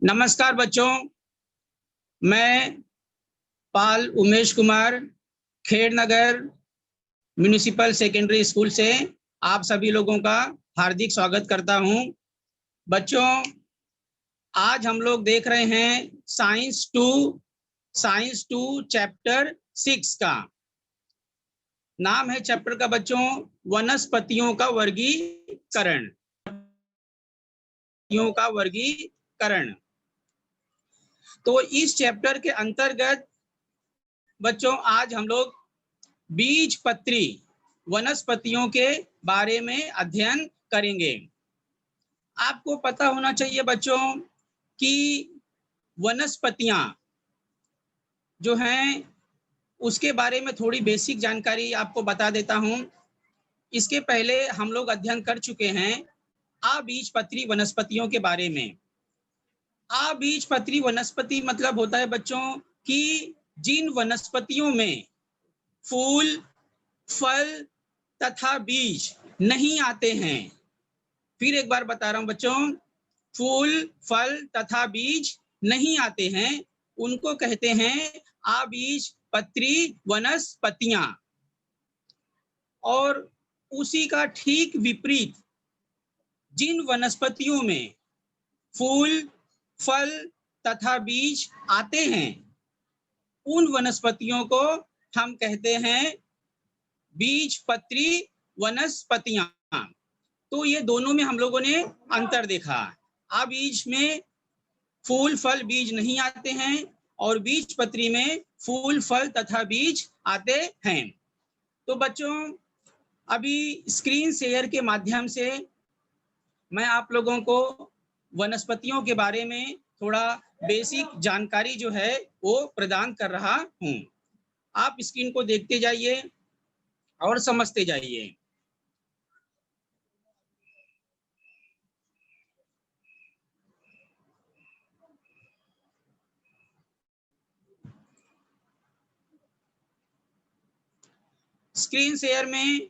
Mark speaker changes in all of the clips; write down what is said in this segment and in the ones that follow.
Speaker 1: नमस्कार बच्चों, मैं पाल उमेश कुमार खेड़ नगर म्युनिसिपल सेकेंडरी स्कूल से आप सभी लोगों का हार्दिक स्वागत करता हूं। बच्चों, आज हम लोग देख रहे हैं साइंस टू चैप्टर 6 का नाम है चैप्टर का बच्चों वनस्पतियों का वर्गीकरण। तो इस चैप्टर के अंतर्गत बच्चों आज हम लोग बीजपत्री वनस्पतियों के बारे में अध्ययन करेंगे। आपको पता होना चाहिए बच्चों कि वनस्पतियां जो हैं उसके बारे में थोड़ी बेसिक जानकारी आपको बता देता हूं। इसके पहले हम लोग अध्ययन कर चुके हैं अबीजपत्री वनस्पतियों के बारे में। अबीजपत्री वनस्पति मतलब होता है बच्चों कि जिन वनस्पतियों में फूल, फल तथा बीज नहीं आते हैं। फिर एक बार बता रहा हूं बच्चों, फूल, फल तथा बीज नहीं आते हैं, उनको कहते हैं अबीजपत्री वनस्पतियां। और उसी का ठीक विपरीत जिन वनस्पतियों में फूल, फल तथा बीज आते हैं, उन वनस्पतियों को हम कहते हैं बीजपत्री वनस्पतियां। तो ये दोनों में हम लोगों ने अंतर देखा। अबीज में फूल, फल, बीज नहीं आते हैं और बीजपत्री में फूल, फल तथा बीज आते हैं। तो बच्चों, अभी स्क्रीन शेयर के माध्यम से मैं आप लोगों को वनस्पतियों के बारे में थोड़ा बेसिक जानकारी जो है वो प्रदान कर रहा हूं। आप स्क्रीन को देखते जाइए और समझते जाइए। स्क्रीन शेयर में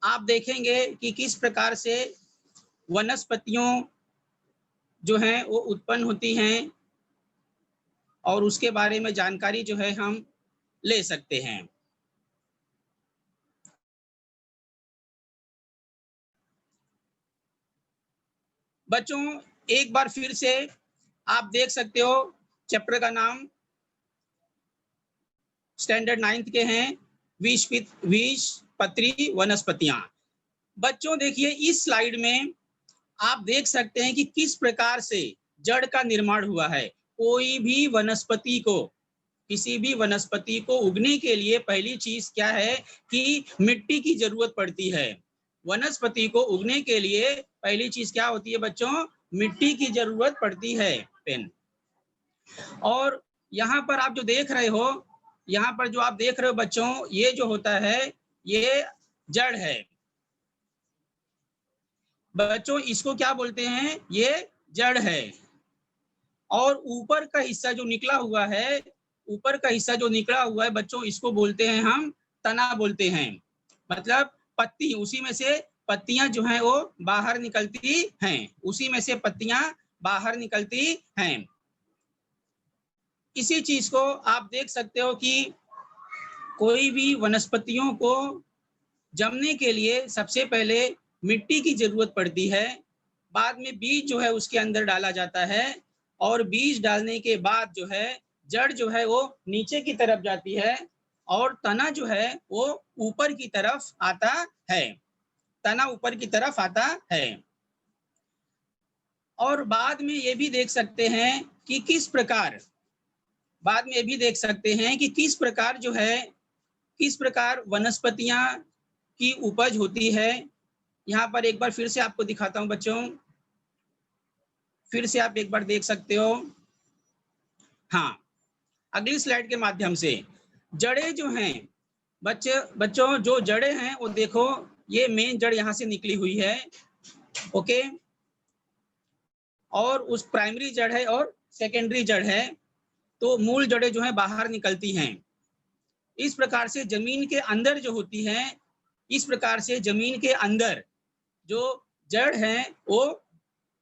Speaker 1: आप देखेंगे कि किस प्रकार से वनस्पतियों जो हैं वो उत्पन्न होती हैं और उसके बारे में जानकारी जो है हम ले सकते हैं। बच्चों, एक बार फिर से आप देख सकते हो चैप्टर का नाम स्टैंडर्ड 9th के हैं बीजपत्री वनस्पतियां। बच्चों देखिए, इस स्लाइड में आप देख सकते हैं कि किस प्रकार से जड़ का निर्माण हुआ है। कोई भी वनस्पति को, किसी भी वनस्पति को उगने के लिए पहली चीज क्या है कि मिट्टी की जरूरत पड़ती है। वनस्पति को उगने के लिए पहली चीज क्या होती है बच्चों? मिट्टी की जरूरत पड़ती है। पेन। और यहाँ पर आप जो देख रहे हो, यहाँ पर जो आप देख रहे हो बच्चों, ये जो होता है ये जड़ है। बच्चों इसको क्या बोलते हैं? ये जड़ है। और ऊपर का हिस्सा जो निकला हुआ है, ऊपर का हिस्सा जो निकला हुआ है बच्चों, इसको बोलते हैं हम तना बोलते हैं। मतलब पत्ती, उसी में से पत्तियां जो हैं वो बाहर निकलती हैं, उसी में से पत्तियां बाहर निकलती हैं। इसी चीज को आप देख सकते हो कि कोई भी वनस्पतियों को जमने के लिए सबसे पहले मिट्टी की जरूरत पड़ती है, बाद में बीज जो है उसके अंदर डाला जाता है और बीज डालने के बाद जो है जड़ जो है वो नीचे की तरफ जाती है और तना जो है वो ऊपर की तरफ आता है। तना ऊपर की तरफ आता है। और बाद में ये भी देख सकते हैं कि किस प्रकार, बाद में ये भी देख सकते हैं कि किस प्रकार जो है, किस प्रकार वनस्पतियां की उपज होती है। यहाँ पर एक बार फिर से आपको दिखाता हूं बच्चों, फिर से आप एक बार देख सकते हो। हाँ, अगली स्लाइड के माध्यम से जड़ें जो हैं बच्चों जो जड़ें हैं वो देखो, ये मेन जड़ यहाँ से निकली हुई है। ओके, और उस प्राइमरी जड़ है और सेकेंडरी जड़ है, तो मूल जड़ें जो है बाहर निकलती हैं। इस प्रकार से जमीन के अंदर जो होती है, इस प्रकार से जमीन के अंदर जो जड़ है वो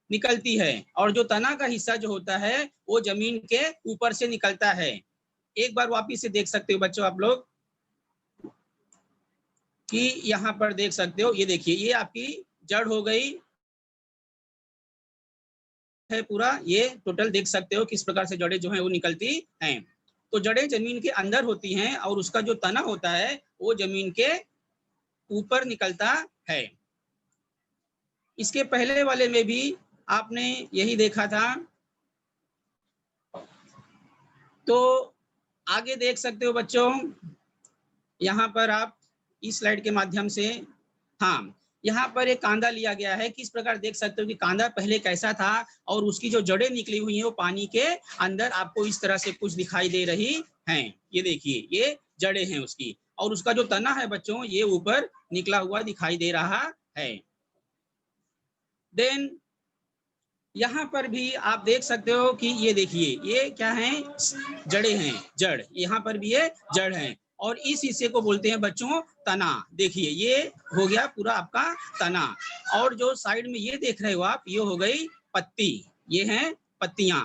Speaker 1: निकलती है और जो तना का हिस्सा जो होता है वो जमीन के ऊपर से निकलता है। एक बार वापिस से देख सकते हो बच्चों आप लोग कि यहाँ पर देख सकते हो, ये देखिए ये आपकी जड़ हो गई है पूरा, ये टोटल देख सकते हो किस प्रकार से जड़ें जो है वो निकलती हैं। तो जड़ें जमीन के अंदर होती हैं और उसका जो तना होता है वो जमीन के ऊपर निकलता है। इसके पहले वाले में भी आपने यही देखा था। तो आगे देख सकते हो बच्चों, यहाँ पर आप इस स्लाइड के माध्यम से, हाँ यहाँ पर एक कांदा लिया गया है। किस प्रकार देख सकते हो कि कांदा पहले कैसा था और उसकी जो जड़ें निकली हुई हैं वो पानी के अंदर आपको इस तरह से कुछ दिखाई दे रही हैं। ये देखिए ये जड़ें हैं उसकी, और उसका जो तना है बच्चों ये ऊपर निकला हुआ दिखाई दे रहा है। देन यहाँ पर भी आप देख सकते हो कि ये देखिए ये क्या है, जड़ें हैं, जड़, यहाँ पर भी ये जड़ है और इस हिस्से को बोलते हैं बच्चों तना। देखिए ये हो गया पूरा आपका तना, और जो साइड में ये देख रहे हो आप ये हो गई पत्ती, ये हैं पत्तियां।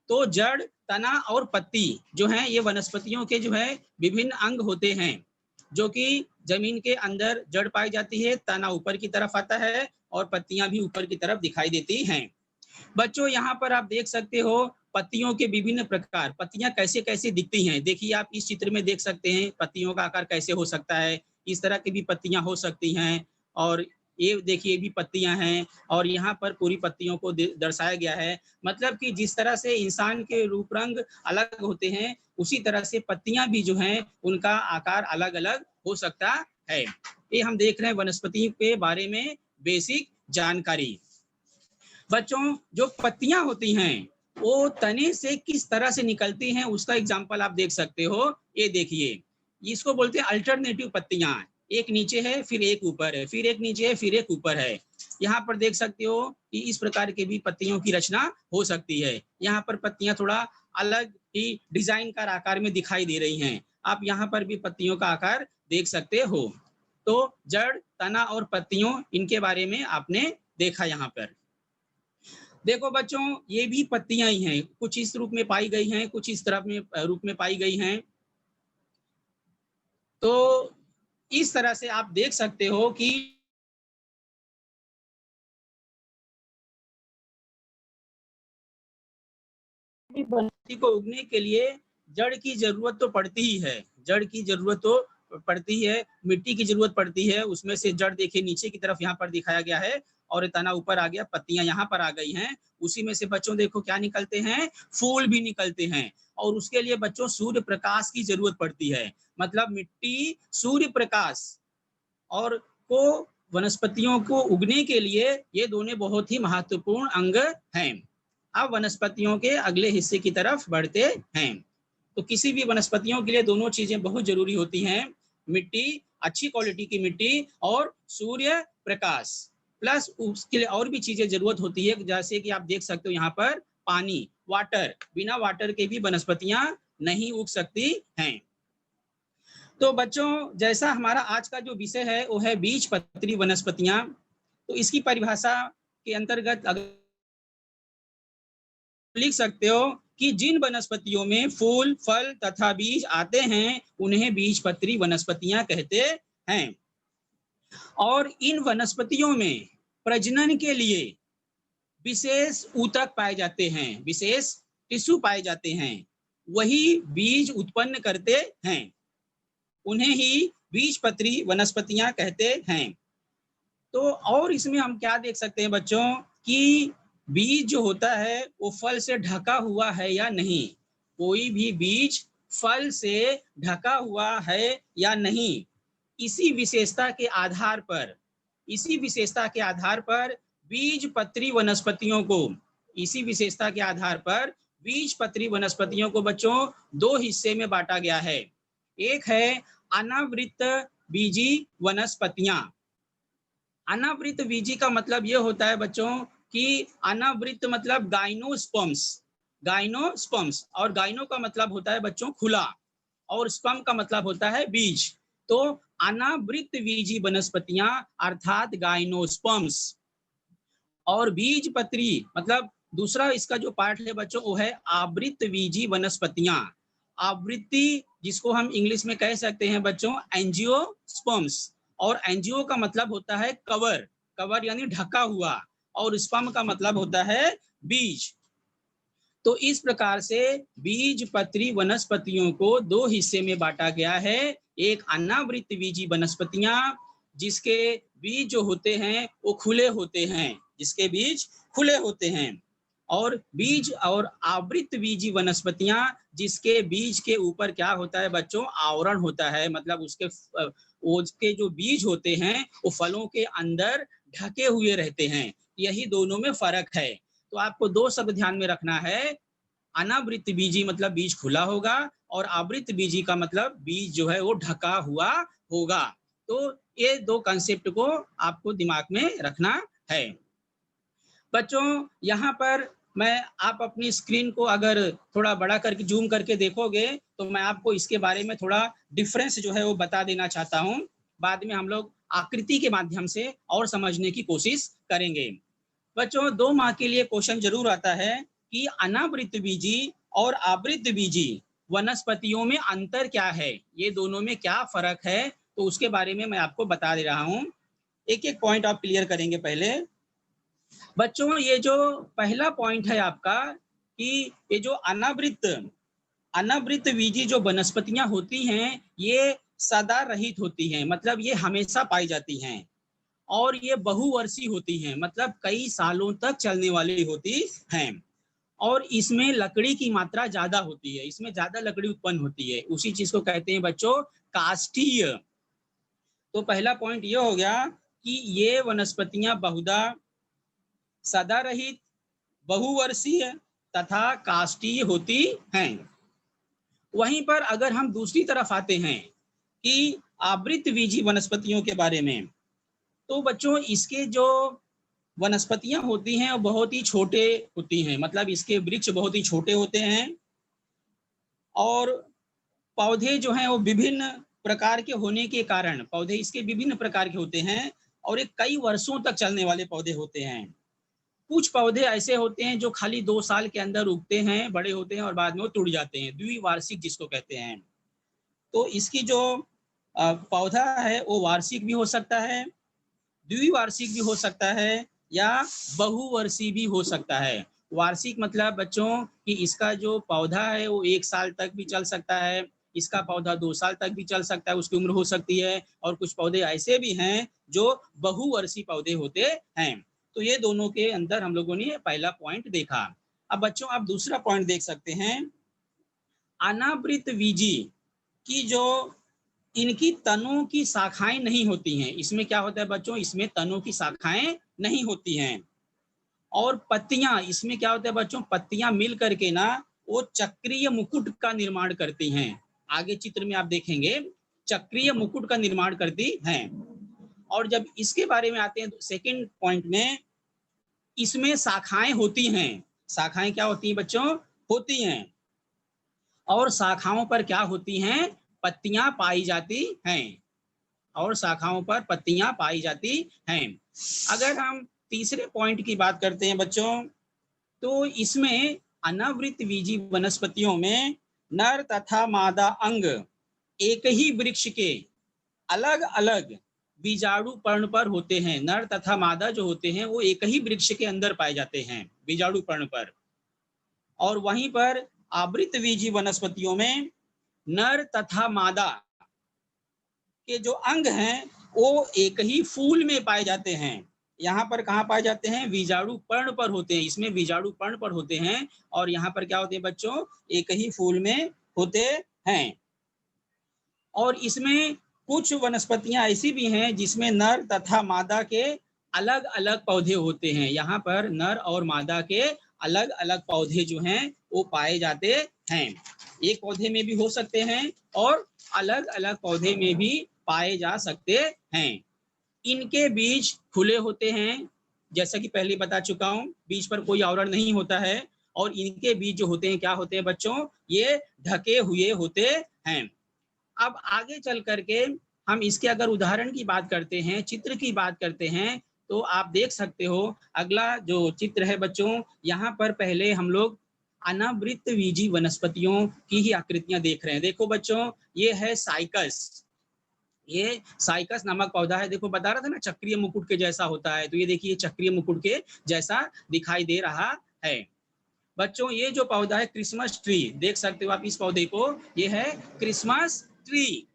Speaker 1: तो जड़, तना और पत्ती जो है ये वनस्पतियों के जो है विभिन्न अंग होते हैं, जो कि जमीन के अंदर जड़ पाई जाती है, तना ऊपर की तरफ आता है और पत्तियां भी ऊपर की तरफ दिखाई देती हैं। बच्चों यहाँ पर आप देख सकते हो पत्तियों के विभिन्न प्रकार, पत्तियां कैसे कैसे दिखती हैं। देखिए आप इस चित्र में देख सकते हैं पत्तियों का आकार कैसे हो सकता है, इस तरह की भी पत्तियां हो सकती हैं, और ये देखिए भी पत्तियां हैं, और यहाँ पर पूरी पत्तियों को दर्शाया गया है। मतलब कि जिस तरह से इंसान के रूप रंग अलग होते हैं उसी तरह से पत्तियां भी जो हैं उनका आकार अलग अलग हो सकता है। ये हम देख रहे हैं वनस्पति के बारे में बेसिक जानकारी। बच्चों जो पत्तियां होती हैं वो तने से किस तरह से निकलती हैं उसका एग्जाम्पल आप देख सकते हो। ये देखिए इसको बोलते हैं अल्टरनेटिव पत्तियां, एक नीचे है फिर एक ऊपर है, फिर एक नीचे है फिर एक ऊपर है। यहाँ पर देख सकते हो कि इस प्रकार के भी पत्तियों की रचना हो सकती है। यहाँ पर पत्तियां थोड़ा अलग ही डिजाइन का आकार में दिखाई दे रही हैं। आप यहाँ पर भी पत्तियों का आकार देख सकते हो। तो जड़, तना और पत्तियों इनके बारे में आपने देखा। यहाँ पर देखो बच्चों ये भी पत्तियां ही हैं, कुछ इस रूप में पाई गई हैं, कुछ इस तरह में रूप में पाई गई हैं। तो इस तरह से आप देख सकते हो कि वनस्पति को उगने के लिए जड़ की जरूरत तो पड़ती ही है, जड़ की जरूरत तो पड़ती है, मिट्टी की जरूरत पड़ती है। उसमें से जड़ देखिए नीचे की तरफ यहाँ पर दिखाया गया है और तना ऊपर आ गया, पत्तियां यहाँ पर आ गई हैं। उसी में से बच्चों देखो क्या निकलते हैं, फूल भी निकलते हैं, और उसके लिए बच्चों सूर्य प्रकाश की जरूरत पड़ती है। मतलब मिट्टी, सूर्य प्रकाश और को वनस्पतियों को उगने के लिए ये दोनों बहुत ही महत्वपूर्ण अंग हैं। अब वनस्पतियों के अगले हिस्से की तरफ बढ़ते हैं। तो किसी भी वनस्पतियों के लिए दोनों चीजें बहुत जरूरी होती हैं, मिट्टी, अच्छी क्वालिटी की मिट्टी, और सूर्य प्रकाश, प्लस उसके लिए और भी चीजें जरूरत होती है, जैसे कि आप देख सकते हो यहाँ पर पानी, वाटर, बिना वाटर के भी वनस्पतियां नहीं उग सकती हैं। तो बच्चों जैसा हमारा आज का जो विषय है वो है बीजपत्री वनस्पतियां। तो इसकी परिभाषा के अंतर्गत अगर लिख सकते हो कि जिन वनस्पतियों में फूल, फल तथा बीज आते हैं उन्हें बीजपत्री वनस्पतियां कहते हैं। और इन वनस्पतियों में प्रजनन के लिए विशेष ऊतक पाए जाते हैं, विशेष टिश्यू पाए जाते हैं, वही बीज उत्पन्न करते हैं, उन्हें ही बीजपत्री वनस्पतियां कहते हैं। तो और इसमें हम क्या देख सकते हैं बच्चों कि बीज जो होता है वो फल से ढका हुआ है या नहीं, कोई भी बीज फल से ढका हुआ है या नहीं, इसी विशेषता के आधार पर, इसी विशेषता के आधार पर बीजपत्री वनस्पतियों को, इसी विशेषता के आधार पर बीजपत्री वनस्पतियों को बच्चों दो हिस्से में बांटा गया है। एक है अनावृत बीजी वनस्पतियां। अनावृत बीजी का मतलब ये होता है बच्चों कि अनावृत मतलब गाइनोस्पर्म्स, गाइनोस्पर्म्स, और गाइनो का मतलब होता है बच्चों खुला, और स्पर्म का मतलब होता है बीज। तो अनावृत बीजी वनस्पतियां अर्थात गाइनोस्पर्म्स। और बीज पत्री मतलब दूसरा इसका जो पार्ट है बच्चों वो है आवृतबीजी वनस्पतियां। आवृत्ति जिसको हम इंग्लिश में कह सकते हैं बच्चों एंजियोस्पर्म्स, और एंजियो का मतलब होता है कवर, कवर यानी ढका हुआ, और स्पर्म का मतलब होता है बीज। तो इस प्रकार से बीज पत्री वनस्पतियों को दो हिस्से में बांटा गया है। एक अनावृतबीजी वनस्पतियां जिसके बीज जो होते हैं वो खुले होते हैं, जिसके बीज खुले होते हैं, और बीज और आवृतबीजी वनस्पतियां जिसके बीज के ऊपर क्या होता है बच्चों, आवरण होता है, मतलब उसके जो बीज होते हैं वो फलों के अंदर ढके हुए रहते हैं। यही दोनों में फर्क है। तो आपको दो शब्द ध्यान में रखना है, अनावृत बीजी मतलब बीज खुला होगा, और आवृत बीजी का मतलब बीज जो है वो ढका हुआ होगा। तो ये दो कंसेप्ट को आपको दिमाग में रखना है। बच्चों यहाँ पर आप अपनी स्क्रीन को अगर थोड़ा बड़ा करके जूम करके देखोगे तो मैं आपको इसके बारे में थोड़ा डिफरेंस जो है वो बता देना चाहता हूँ। बाद में हम लोग आकृति के माध्यम से और समझने की कोशिश करेंगे। बच्चों 2 माह के लिए क्वेश्चन जरूर आता है कि अनावृतबीजी और आवृतबीजी वनस्पतियों में अंतर क्या है, ये दोनों में क्या फर्क है, तो उसके बारे में मैं आपको बता दे रहा हूँ। एक एक पॉइंट आप क्लियर करेंगे। पहले बच्चों ये जो पहला पॉइंट है आपका कि ये जो अनावृतबीजी जो वनस्पतियां होती हैं ये सदा रहित होती हैं, मतलब ये हमेशा पाई जाती हैं, और ये बहुवर्षीय होती हैं, मतलब कई सालों तक चलने वाली होती हैं, और इसमें लकड़ी की मात्रा ज्यादा होती है, इसमें ज्यादा लकड़ी उत्पन्न होती है। उसी चीज को कहते हैं बच्चों काष्ठीय। तो पहला पॉइंट ये हो गया कि ये वनस्पतियां बहुधा सदा रहित, बहुवर्षीय तथा काष्ठीय होती हैं। वहीं पर अगर हम दूसरी तरफ आते हैं कि आवृतबीजी वनस्पतियों के बारे में, तो बच्चों इसके जो वनस्पतियां होती हैं वो बहुत ही छोटे होती हैं, मतलब इसके वृक्ष बहुत ही छोटे होते हैं, और पौधे जो हैं वो विभिन्न प्रकार के होने के कारण पौधे इसके विभिन्न प्रकार के होते हैं, और ये कई वर्षों तक चलने वाले पौधे होते हैं। कुछ पौधे ऐसे होते हैं जो खाली 2 साल के अंदर उगते हैं, बड़े होते हैं और बाद में वो टूट जाते हैं, द्विवार्षिक जिसको कहते हैं। तो इसकी जो पौधा है वो वार्षिक भी हो सकता है, द्विवार्षिक भी हो सकता है, या बहुवर्षीय भी हो सकता है। वार्षिक मतलब बच्चों कि इसका जो पौधा है वो 1 साल तक भी चल सकता है, इसका पौधा 2 साल तक भी चल सकता है, उसकी उम्र हो सकती है, और कुछ पौधे ऐसे भी हैं जो बहुवर्षीय पौधे होते हैं। तो ये दोनों के अंदर हम लोगों ने पहला पॉइंट देखा। अब बच्चों आप दूसरा पॉइंट देख सकते हैं, अनावृतबीजी की जो इनकी तनों की शाखाएं नहीं होती हैं। इसमें क्या होता है बच्चों, इसमें तनों की शाखाएं नहीं होती हैं, और पत्तियां, इसमें क्या होता है बच्चों, पत्तियां मिल करके ना वो चक्रीय मुकुट का निर्माण करती हैं। आगे चित्र में आप देखेंगे चक्रीय मुकुट का निर्माण करती हैं। और जब इसके बारे में आते हैं तो सेकंड पॉइंट में, इसमें शाखाएं होती हैं। शाखाएं क्या होती हैं बच्चों, होती हैं, और शाखाओं पर क्या होती हैं, पत्तियां पाई जाती हैं, और शाखाओं पर पत्तियां पाई जाती हैं। अगर हम तीसरे पॉइंट की बात करते हैं बच्चों, तो इसमें अनावृतबीजी वनस्पतियों में नर तथा मादा अंग एक ही वृक्ष के अलग अलग बीजाणु पर्ण पर होते हैं। नर तथा मादा जो होते हैं वो एक ही वृक्ष के अंदर पाए जाते हैं बीजाणु पर्ण पर, और वहीं पर आवृतबीजी वनस्पतियों में नर तथा मादा के जो अंग हैं वो एक ही फूल में पाए जाते हैं। यहाँ पर कहाँ पाए जाते हैं, बीजाणु पर्ण पर होते हैं, इसमें बीजाणु पर्ण पर होते हैं, और यहाँ पर क्या होते हैं बच्चों, एक ही फूल में होते हैं। और इसमें कुछ वनस्पतियां ऐसी भी हैं जिसमें नर तथा मादा के अलग अलग पौधे होते हैं। यहाँ पर नर और मादा के अलग अलग पौधे जो हैं वो पाए जाते हैं। एक पौधे में भी हो सकते हैं और अलग अलग पौधे में भी पाए जा सकते हैं। इनके बीज खुले होते हैं, जैसा कि पहले बता चुका हूं, बीज पर कोई आवरण नहीं होता है, और इनके बीज जो होते हैं क्या होते हैं बच्चों, ये ढके हुए होते हैं। अब आगे चल करके हम इसके अगर उदाहरण की बात करते हैं, चित्र की बात करते हैं, तो आप देख सकते हो अगला जो चित्र है बच्चों, यहाँ पर पहले हम लोग अनावृत बीजी वनस्पतियों की ही आकृतियां देख रहे हैं। देखो बच्चों, ये है साइकस, ये साइकस नामक पौधा है। देखो बता रहा था ना चक्रीय मुकुट के जैसा होता है, तो ये देखिए चक्रीय मुकुट के जैसा दिखाई दे रहा है। बच्चों ये जो पौधा है क्रिसमस ट्री, देख सकते हो आप इस पौधे को, ये है क्रिसमस ट्री।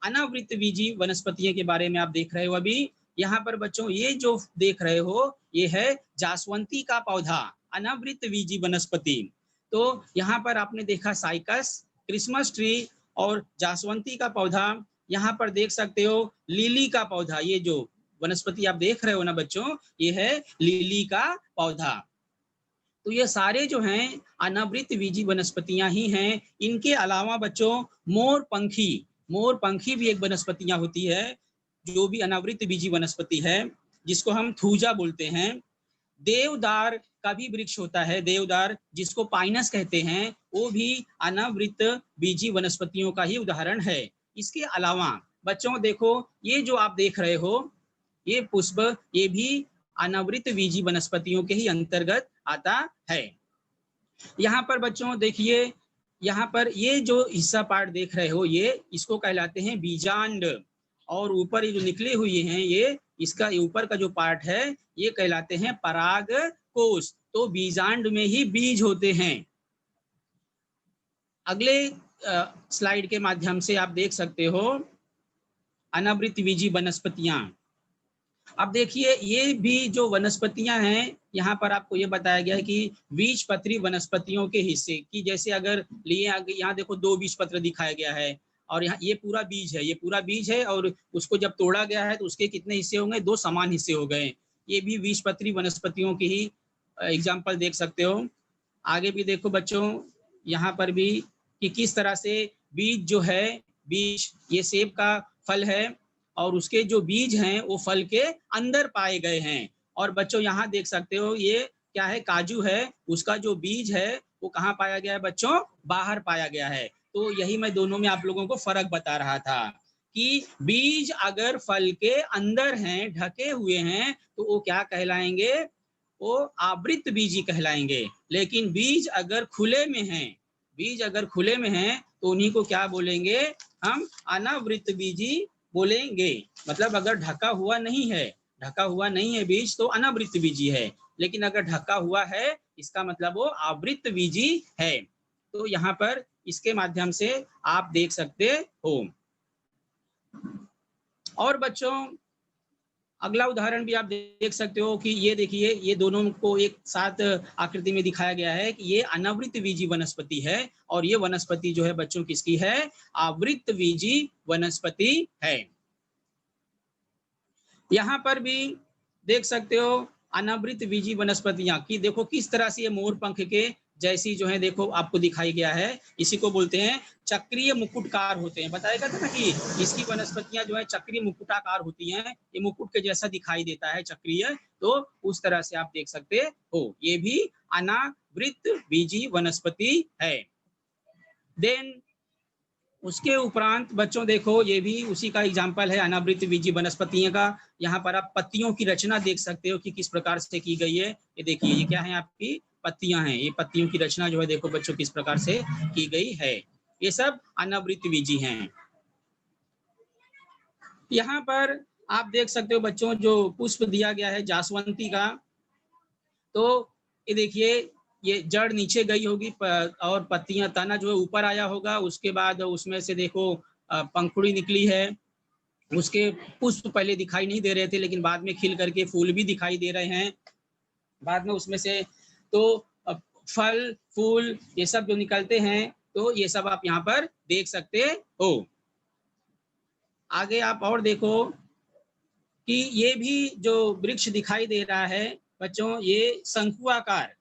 Speaker 1: अनावृत बीजी वनस्पतियों के बारे में आप देख रहे हो अभी। यहाँ पर बच्चों ये जो देख रहे हो ये है जासवंती का पौधा, अनावृत बीजी वनस्पति। तो यहाँ पर आपने देखा साइकस, क्रिसमस ट्री और जासवंती का पौधा। यहाँ पर देख सकते हो लिली का पौधा, ये जो वनस्पति आप देख रहे हो ना बच्चों, ये है लिली का पौधा। तो ये सारे जो हैं अनावृत बीजी वनस्पतियां ही हैं। इनके अलावा बच्चों मोर पंखी भी एक वनस्पतियां होती है, जो भी अनावृत बीजी वनस्पति है, जिसको हम थूजा बोलते हैं। देवदार का भी वृक्ष होता है, देवदार जिसको पाइनस कहते हैं, वो भी अनावृत बीजी वनस्पतियों का ही उदाहरण है। इसके अलावा बच्चों देखो ये जो आप देख रहे हो ये पुष्प, ये भी अनावृत बीजी वनस्पतियों के ही अंतर्गत आता है। यहाँ पर बच्चों देखिए, यहाँ पर ये जो हिस्सा पार्ट देख रहे हो ये, इसको कहलाते हैं बीजांड, और ऊपर ये जो निकले हुए हैं ये, इसका ऊपर का जो पार्ट है ये कहलाते हैं पराग कोश। तो बीजांड में ही बीज होते हैं। अगले स्लाइड के माध्यम से आप देख सकते हो अनावृत बीजी वनस्पतियां। अब देखिए ये भी जो वनस्पतियां हैं, यहाँ पर आपको ये बताया गया है कि बीजपत्री वनस्पतियों के हिस्से की, जैसे अगर लिए यहाँ देखो 2 बीजपत्र दिखाया गया है, और यहाँ ये पूरा बीज है, ये पूरा बीज है, और उसको जब तोड़ा गया है तो उसके कितने हिस्से होंगे, 2 समान हिस्से हो गए। ये भी बीजपत्री वनस्पतियों की ही एग्जाम्पल देख सकते हो। आगे भी देखो बच्चों, यहाँ पर भी कि किस तरह से बीज जो है, बीज ये सेब का फल है और उसके जो बीज हैं वो फल के अंदर पाए गए हैं। और बच्चों यहाँ देख सकते हो ये क्या है, काजू है, उसका जो बीज है वो कहाँ पाया गया है बच्चों, बाहर पाया गया है। तो यही मैं दोनों में आप लोगों को फर्क बता रहा था कि बीज अगर फल के अंदर हैं, ढके हुए हैं, तो वो क्या कहलाएंगे, वो आवृत बीजी कहलाएंगे। लेकिन बीज अगर खुले में हैं, बीज अगर खुले में हैं तो उन्हीं को क्या बोलेंगे, हम अनावृत बीजी बोलेंगे। मतलब अगर ढका हुआ नहीं है, ढका हुआ नहीं है बीज तो अनावृत बीजी है, लेकिन अगर ढका हुआ है इसका मतलब वो आवृत बीजी है। तो यहाँ पर इसके माध्यम से आप देख सकते हो। और बच्चों अगला उदाहरण भी आप देख सकते हो कि ये देखिए, ये दोनों को एक साथ आकृति में दिखाया गया है कि ये अनावृत बीजी वनस्पति है और ये वनस्पति जो है बच्चों किसकी है, आवृत बीजी वनस्पति है। यहाँ पर भी देख सकते हो अनावृत बीजी वनस्पतियां की, देखो किस तरह से ये मोर पंख के जैसी जो है, देखो आपको दिखाई गया है। इसी को बोलते हैं चक्रीय मुकुटकार होते हैं। बताया गया था ना कि इसकी वनस्पतियां जो है चक्रीय मुकुटाकार होती हैं, ये मुकुट के जैसा दिखाई देता है चक्रीय, तो उस तरह से आप देख सकते हो। ये भी अनावृत बीजी वनस्पति है। देन उसके उपरांत बच्चों देखो ये भी उसी का एग्जाम्पल है अनावृत बीजी वनस्पतियों का। यहाँ पर आप पत्तियों की रचना देख सकते हो कि किस प्रकार से की गई है। ये देखिए ये क्या है, आपकी पत्तियां हैं, ये पत्तियों की रचना जो है देखो बच्चों किस प्रकार से की गई है। ये सब अनावृत बीजी हैं। यहाँ पर आप देख सकते हो बच्चों जो पुष्प दिया गया है जासवंती का, तो ये देखिए ये जड़ नीचे गई होगी और पत्तियां, तना जो है ऊपर आया होगा। उसके बाद उसमें से देखो पंखुड़ी निकली है। उसके पुष्प पहले दिखाई नहीं दे रहे थे, लेकिन बाद में खिल करके फूल भी दिखाई दे रहे हैं बाद में उसमें से। तो फल फूल ये सब जो निकलते हैं, तो ये सब आप यहाँ पर देख सकते हो। आगे आप और देखो कि ये भी जो वृक्ष दिखाई दे रहा है बच्चों, ये शंकु आकार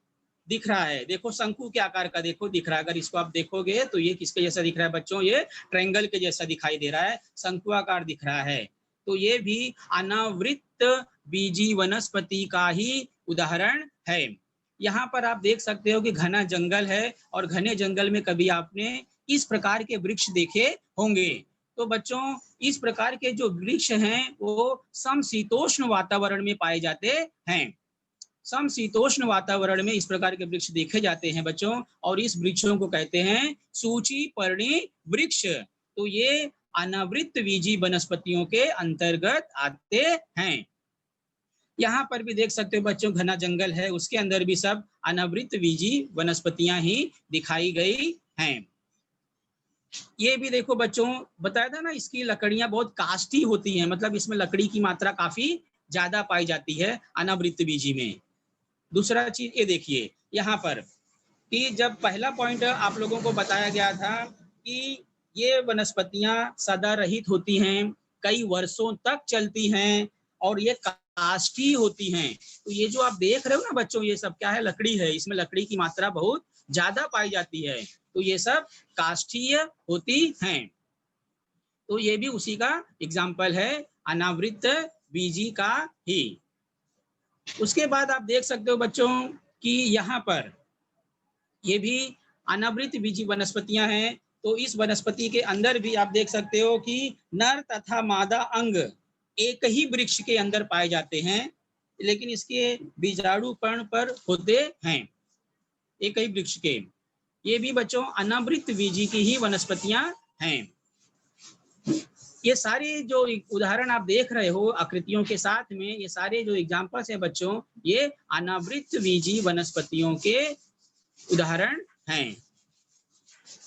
Speaker 1: दिख रहा है। देखो शंकु के आकार का देखो दिख रहा है। अगर इसको आप देखोगे तो ये किसके जैसा दिख रहा है बच्चों, ये ट्रायंगल के जैसा दिखाई दे रहा है, शंकु आकार दिख रहा है। तो ये भी अनावृत बीजी वनस्पति का ही उदाहरण है। यहाँ पर आप देख सकते हो कि घना जंगल है और घने जंगल में कभी आपने इस प्रकार के वृक्ष देखे होंगे। तो बच्चों इस प्रकार के जो वृक्ष हैं वो समशीतोष्ण वातावरण में पाए जाते हैं। समशीतोष्ण वातावरण में इस प्रकार के वृक्ष देखे जाते हैं बच्चों, और इस वृक्षों को कहते हैं सूचीपर्णी वृक्ष। तो ये अनावृत बीजी वनस्पतियों के अंतर्गत आते हैं। यहाँ पर भी देख सकते हो बच्चों, घना जंगल है, उसके अंदर भी सब अनावृत बीजी वनस्पतियां ही दिखाई गई हैं। ये भी देखो बच्चों, बताया था ना, इसकी लकड़ियां बहुत काष्ठी होती हैं, मतलब इसमें लकड़ी की मात्रा काफी ज्यादा पाई जाती है अनावृत बीजी में। दूसरा चीज ये देखिए यहाँ पर कि जब पहला पॉइंट आप लोगों को बताया गया था कि ये वनस्पतियां सदा रहित होती हैं, कई वर्षों तक चलती हैं और ये काष्ठी होती हैं। तो ये जो आप देख रहे हो ना बच्चों, ये सब क्या है? लकड़ी है, इसमें लकड़ी की मात्रा बहुत ज्यादा पाई जाती है, तो ये सब काष्ठीय होती हैं। तो ये भी उसी का एग्जाम्पल है, अनावृत बीजी का ही। उसके बाद आप देख सकते हो बच्चों कि यहाँ पर ये भी अनावृत बीजी वनस्पतियां हैं। तो इस वनस्पति के अंदर भी आप देख सकते हो कि नर तथा मादा अंग एक ही वृक्ष के अंदर पाए जाते हैं, लेकिन इसके बीजाणु पर्ण पर होते हैं एक ही वृक्ष के। ये भी बच्चों अनावृत बीजी की ही वनस्पतियां हैं। ये सारे जो उदाहरण आप देख रहे हो आकृतियों के साथ में, ये सारे जो एग्जाम्पल्स हैं बच्चों, ये अनावृत बीजी वनस्पतियों के उदाहरण हैं।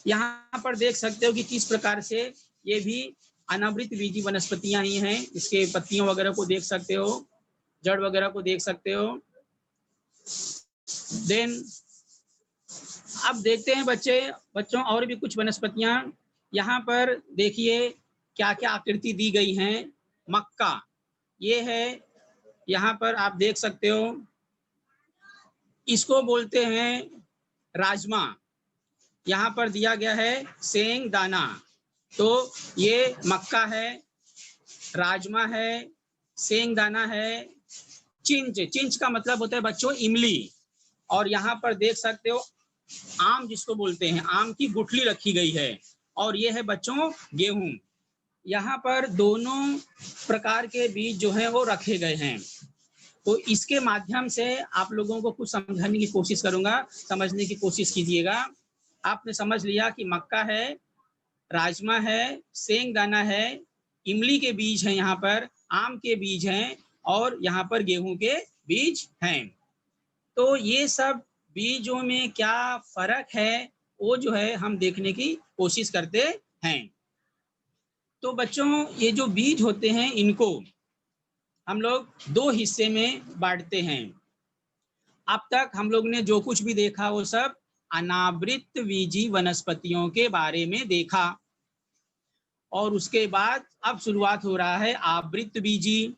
Speaker 1: यहाँ पर देख सकते हो कि किस प्रकार से ये भी अनावृत बीजी वनस्पतियां ही हैं। इसके पत्तियों वगैरह को देख सकते हो, जड़ वगैरह को देख सकते हो। देन अब देखते हैं बच्चों और भी कुछ वनस्पतियां। यहाँ पर देखिए क्या क्या आकृति दी गई हैं। मक्का ये है, यहाँ पर आप देख सकते हो, इसको बोलते हैं राजमा। यहाँ पर दिया गया है सेंग दाना, तो ये मक्का है, राजमा है, सेंग दाना है, चिंच, चिंच का मतलब होता है बच्चों इमली। और यहाँ पर देख सकते हो आम जिसको बोलते हैं, आम की गुठली रखी गई है। और ये है बच्चों गेहूं। यहाँ पर दोनों प्रकार के बीज जो है वो रखे गए हैं। तो इसके माध्यम से आप लोगों को कुछ समझाने की कोशिश करूंगा, समझने की कोशिश कीजिएगा। आपने समझ लिया कि मक्का है, राजमा है, सेंग दाना है, इमली के बीज हैं, यहाँ पर आम के बीज हैं, और यहाँ पर गेहूं के बीज हैं। तो ये सब बीजों में क्या फर्क है वो जो है हम देखने की कोशिश करते हैं। तो बच्चों ये जो बीज होते हैं इनको हम लोग दो हिस्से में बांटते हैं। अब तक हम लोग ने जो कुछ भी देखा वो सब अनावृत बीजी वनस्पतियों के बारे में देखा, और उसके बाद अब शुरुआत हो रहा है आवृत बीजी।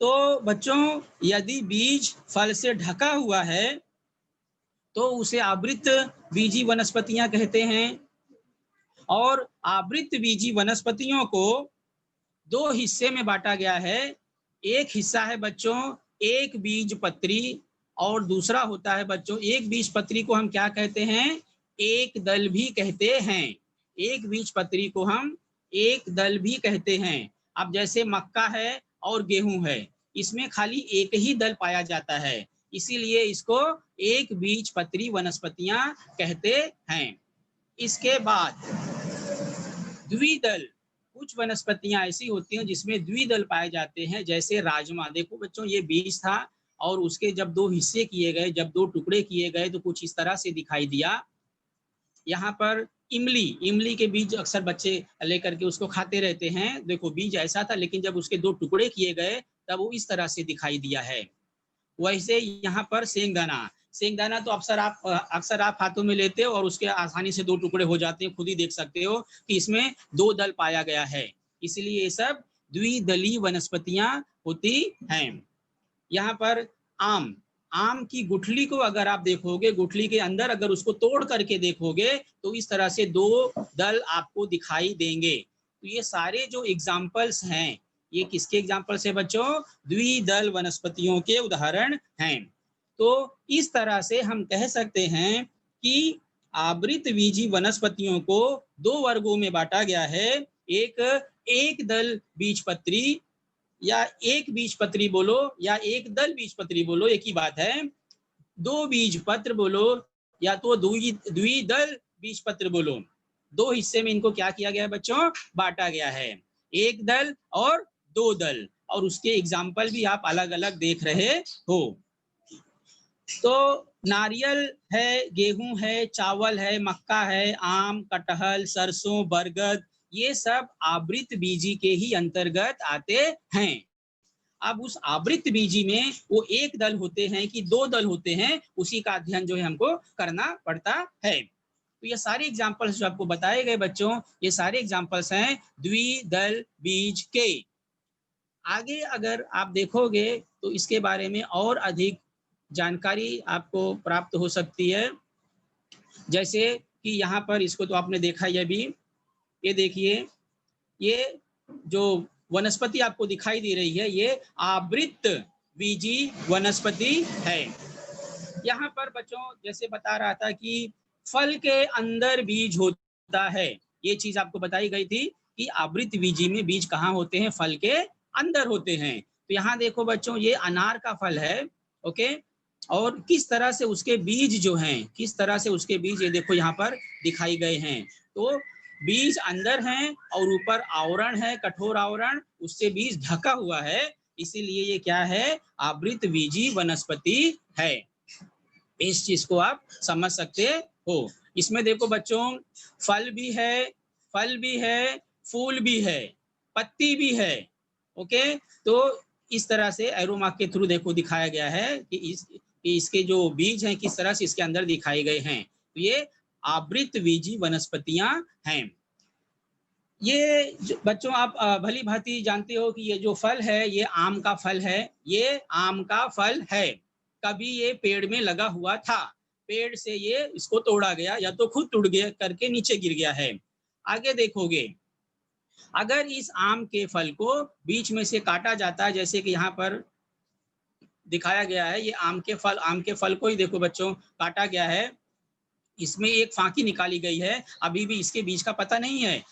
Speaker 1: तो बच्चों यदि बीज फल से ढका हुआ है तो उसे आवृत बीजी वनस्पतियां कहते हैं। और आवृत बीजी वनस्पतियों को दो हिस्से में बांटा गया है। एक हिस्सा है बच्चों एक बीज पत्री, और दूसरा होता है बच्चों, एक बीज पत्री को हम क्या कहते हैं? एक दल भी कहते हैं। एक बीज पत्री को हम एक दल भी कहते हैं। अब जैसे मक्का है और गेहूं है, इसमें खाली एक ही दल पाया जाता है, इसीलिए इसको एक बीज पत्री वनस्पतियां कहते हैं। इसके बाद द्विदल, कुछ वनस्पतियां ऐसी होती हैं जिसमें द्विदल पाए जाते हैं, जैसे राजमा। देखो बच्चों ये बीज था और उसके जब दो हिस्से किए गए, जब दो टुकड़े किए गए तो कुछ इस तरह से दिखाई दिया। यहाँ पर इमली, इमली के बीज अक्सर बच्चे लेकर के उसको खाते रहते हैं। देखो बीज ऐसा था, लेकिन जब उसके दो टुकड़े किए गए तब वो इस तरह से दिखाई दिया है। वैसे यहाँ पर सेंगदाना, सेंगदाना तो अक्सर आप हाथों में लेते हो और उसके आसानी से दो टुकड़े हो जाते हैं। खुद ही देख सकते हो कि इसमें दो दल पाया गया है, इसलिए ये सब द्विदलीय वनस्पतियां होती हैं। यहाँ पर आम, आम की गुठली को अगर आप देखोगे, गुठली के अंदर अगर उसको तोड़ करके देखोगे तो इस तरह से दो दल आपको दिखाई देंगे। तो ये सारे जो एग्जाम्पल्स हैं, ये किसके एग्जाम्पल्स है बच्चों? द्विदल वनस्पतियों के उदाहरण हैं। तो इस तरह से हम कह सकते हैं कि आवृत बीजी वनस्पतियों को दो वर्गों में बांटा गया है। एक दल बीजपत्री या एक बीजपत्री बोलो या एक दल बीजपत्री बोलो, एक ही बात है। दो बीजपत्र बोलो या तो द्विदल बीजपत्र बोलो, दो हिस्से में इनको क्या किया गया है बच्चों, बांटा गया है, एक दल और दो दल, और उसके एग्जाम्पल भी आप अलग अलग देख रहे हो। तो नारियल है, गेहूं है, चावल है, मक्का है, आम, कटहल, सरसों, बरगद, ये सब आवृत बीजी के ही अंतर्गत आते हैं। अब उस आवृत बीजी में वो एक दल होते हैं कि दो दल होते हैं, उसी का अध्ययन जो है हमको करना पड़ता है। तो ये सारे एग्जाम्पल्स जो आपको बताए गए बच्चों, ये सारे एग्जाम्पल्स हैं द्विदल बीज के। आगे अगर आप देखोगे तो इसके बारे में और अधिक जानकारी आपको प्राप्त हो सकती है। जैसे कि यहाँ पर इसको तो आपने देखा, ये देखिए, ये जो वनस्पति आपको दिखाई दे रही है, ये आवृत बीजी वनस्पति है। यहाँ पर बच्चों जैसे बता रहा था कि फल के अंदर बीज होता है, ये चीज आपको बताई गई थी कि आवृत बीजी में बीज कहाँ होते हैं, फल के अंदर होते हैं। तो यहाँ देखो बच्चों, ये अनार का फल है, ओके, और किस तरह से उसके बीज जो हैं, किस तरह से उसके बीज ये देखो यहाँ पर दिखाई गए हैं। तो बीज अंदर हैं और ऊपर आवरण है, कठोर आवरण, उससे बीज ढका हुआ है, इसीलिए ये क्या है, आवृत बीजी वनस्पति है। इस चीज को आप समझ सकते हो। इसमें देखो बच्चों, फल भी है, फूल भी है, पत्ती भी है, ओके। तो इस तरह से एरो मार्क के थ्रू देखो दिखाया गया है कि इसके जो बीज हैं किस तरह से इसके अंदर दिखाए गए हैं। तो ये आवृत बीजी वनस्पतियां हैं। ये बच्चों आप भली भांति जानते हो कि ये जो फल है, ये आम का फल है, ये आम का फल है। कभी ये पेड़ में लगा हुआ था, पेड़ से ये इसको तोड़ा गया या तो खुद टूट गया करके नीचे गिर गया है। आगे देखोगे, अगर इस आम के फल को बीच में से काटा जाता है, जैसे कि यहाँ पर दिखाया गया है, ये आम के फल को ही देखो बच्चों काटा गया है, इसमें एक फांकी निकाली गई है, अभी भी इसके बीज का पता नहीं है,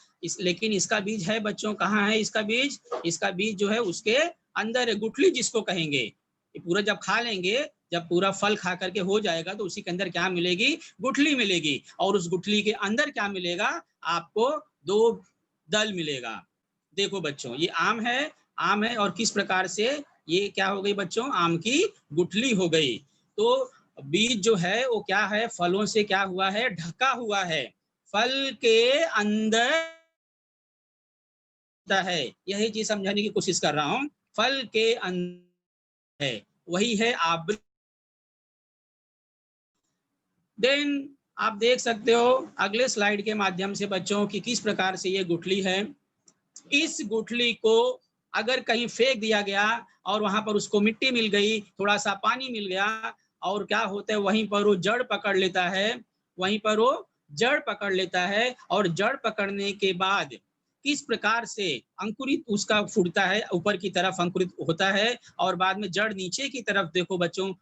Speaker 1: लेकिन इसका बीज है बच्चों, कहाँ है इसका बीज, इसका बीज जो है उसके अंदर है, गुठली जिसको कहेंगे। ये पूरा जब खा लेंगे, जब पूरा फल खा करके हो जाएगा तो उसी के अंदर क्या मिलेगी, गुठली मिलेगी, और उस गुठली के अंदर क्या मिलेगा आपको, दो दल मिलेगा। देखो बच्चों, ये आम है और किस प्रकार से ये क्या हो गई बच्चों, आम की गुठली हो गई। तो बीज जो है वो क्या है, फलों से क्या हुआ है, ढका हुआ है, फल के अंदर है, यही चीज समझाने की कोशिश कर रहा हूं, फल के अंदर है, वही है आवृत। देन आप देख सकते हो अगले स्लाइड के माध्यम से बच्चों की किस प्रकार से ये गुठली है। इस गुठली को अगर कहीं फेंक दिया गया और वहां पर उसको मिट्टी मिल गई, थोड़ा सा पानी मिल गया, और क्या होता है, वहीं पर वो जड़ पकड़ लेता है, वहीं पर वो जड़ पकड़ लेता है, और जड़ पकड़ने के बाद किस प्रकार से अंकुरित उसका फूटता है, ऊपर की तरफ अंकुरित होता है, और बाद में जड़ नीचे की तरफ देखो बच्चों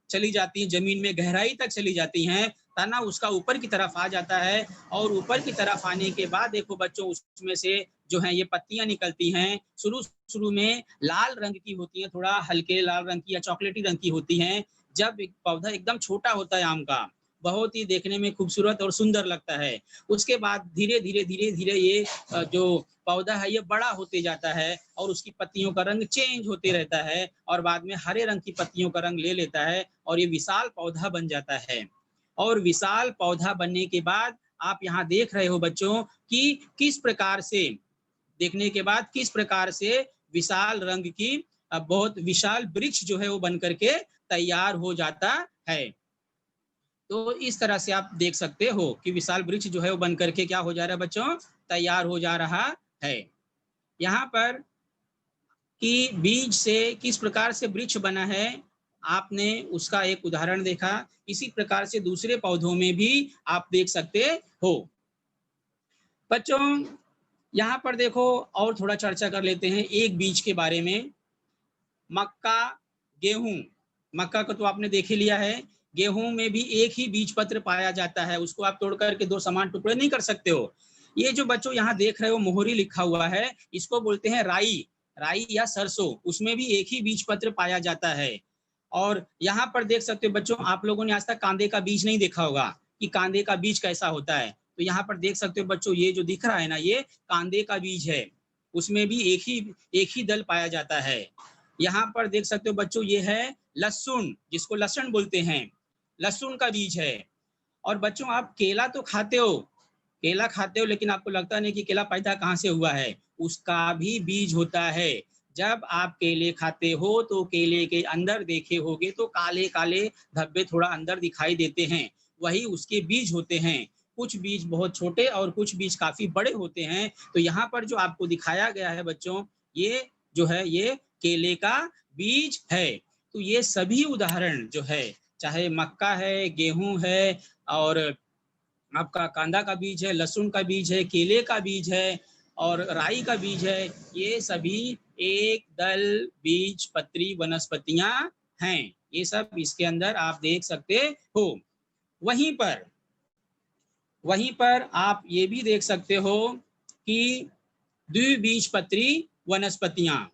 Speaker 1: चली जाती है, जमीन में गहराई तक चली जाती हैं, तना उसका ऊपर की तरफ आ जाता है, और ऊपर की तरफ आने के बाद देखो बच्चों उसमें से जो है ये पत्तियां निकलती हैं, शुरू में लाल रंग की होती हैं, थोड़ा हल्के लाल रंग की या चॉकलेटी रंग की होती हैं। जब एक पौधा एकदम छोटा होता है आम का, बहुत ही देखने में खूबसूरत और सुंदर लगता है, उसके बाद धीरे धीरे ये जो पौधा है ये बड़ा होते जाता है, और उसकी पत्तियों का रंग चेंज होते रहता है, और बाद में हरे रंग की पत्तियों का रंग ले लेता है, और ये विशाल पौधा बन जाता है। और विशाल पौधा बनने के बाद आप यहाँ देख रहे हो बच्चों कि किस प्रकार से, देखने के बाद किस प्रकार से विशाल रंग की बहुत विशाल वृक्ष जो है वो बन करके तैयार हो जाता है। तो इस तरह से आप देख सकते हो कि विशाल वृक्ष जो है वो बन करके क्या हो जा रहा है बच्चों, तैयार हो जा रहा है। यहाँ पर कि बीज से किस प्रकार से वृक्ष बना है, आपने उसका एक उदाहरण देखा, इसी प्रकार से दूसरे पौधों में भी आप देख सकते हो। बच्चों यहाँ पर देखो और थोड़ा चर्चा कर लेते हैं एक बीज के बारे में। मक्का, गेहूं, मक्का को तो आपने देख ही लिया है, गेहूं में भी एक ही बीज पत्र पाया जाता है, उसको आप तोड़ करके दो समान टुकड़े नहीं कर सकते हो। ये जो बच्चों यहाँ देख रहे हो मोहरी लिखा हुआ है, इसको बोलते हैं राई, राई या सरसों, उसमें भी एक ही बीज पत्र पाया जाता है। और यहाँ पर देख सकते हो बच्चों, आप लोगों ने आज तक कांदे का बीज नहीं देखा होगा कि कांदे का बीज कैसा होता है। तो यहाँ पर देख सकते हो बच्चों, ये जो दिख रहा है ना, ये कांदे का बीज है, उसमें भी एक ही दल पाया जाता है। यहाँ पर देख सकते हो बच्चों, ये है लहसुन, जिसको लहसुन बोलते हैं, लहसुन का बीज है। और बच्चों आप केला तो खाते हो, केला खाते हो, लेकिन आपको लगता नहीं कि केला पैदा कहाँ से हुआ है, उसका भी बीज होता है। जब आप केले खाते हो तो केले के अंदर देखे होगे तो काले काले धब्बे थोड़ा अंदर दिखाई देते हैं, वही उसके बीज होते हैं। कुछ बीज बहुत छोटे और कुछ बीज काफी बड़े होते हैं। तो यहाँ पर जो आपको दिखाया गया है बच्चों, ये जो है ये केले का बीज है। तो ये सभी उदाहरण जो है, चाहे मक्का है, गेहूं है, और आपका कांदा का बीज है, लहसुन का बीज है, केले का बीज है और राई का बीज है, ये सभी एक दल बीज पत्री वनस्पतियां हैं। ये सब इसके अंदर आप देख सकते हो। वहीं पर आप ये भी देख सकते हो कि द्विबीजपत्री वनस्पतियां,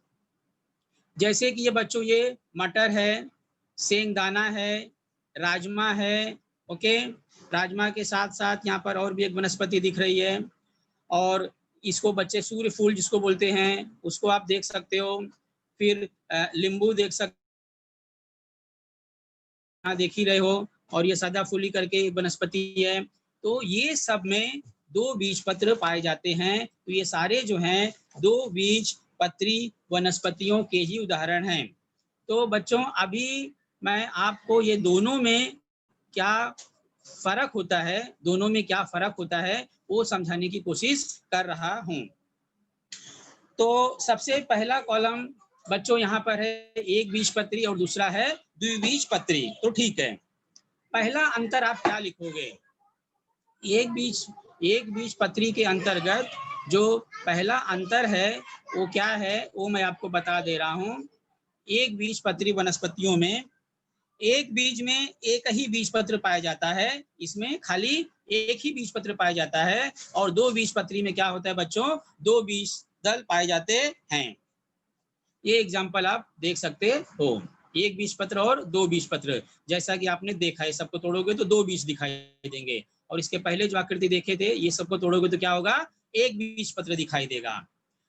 Speaker 1: जैसे कि ये बच्चों, ये मटर है, सेंगदाना है, राजमा है, ओके। राजमा के साथ साथ यहाँ पर और भी एक वनस्पति दिख रही है, और इसको बच्चे सूर्य फूल जिसको बोलते हैं, उसको आप देख सकते हो। फिर नींबू देख सकते, देख ही रहे हो, और ये सदाफूली करके वनस्पति है। तो ये सब में दो बीज पत्र पाए जाते हैं। तो ये सारे जो हैं दो बीज पत्री वनस्पतियों के ही उदाहरण हैं। तो बच्चों अभी मैं आपको ये दोनों में क्या फर्क होता है, दोनों में क्या फर्क होता है वो समझाने की कोशिश कर रहा हूं। तो सबसे पहला कॉलम बच्चों यहाँ पर है एक बीजपत्री और दूसरा है द्विबीजपत्री। तो ठीक है, पहला अंतर आप क्या लिखोगे? एक बीजपत्री के अंतर्गत जो पहला अंतर है वो क्या है, वो मैं आपको बता दे रहा हूँ। एक बीजपत्री वनस्पतियों में एक बीज में एक ही बीज पत्र पाया जाता है, इसमें खाली एक ही बीज पत्र पाया जाता है। और दो बीजपत्री में क्या होता है बच्चों, दो बीज दल पाए जाते हैं। ये एग्जाम्पल आप देख सकते हो, एक बीज पत्र और दो बीज पत्र। जैसा कि आपने देखा है, सबको तोड़ोगे तो दो बीज दिखाई देंगे, और इसके पहले जो आकृति देखे थे, ये सबको तोड़ोगे तो क्या होगा, एक बीज पत्र दिखाई देगा।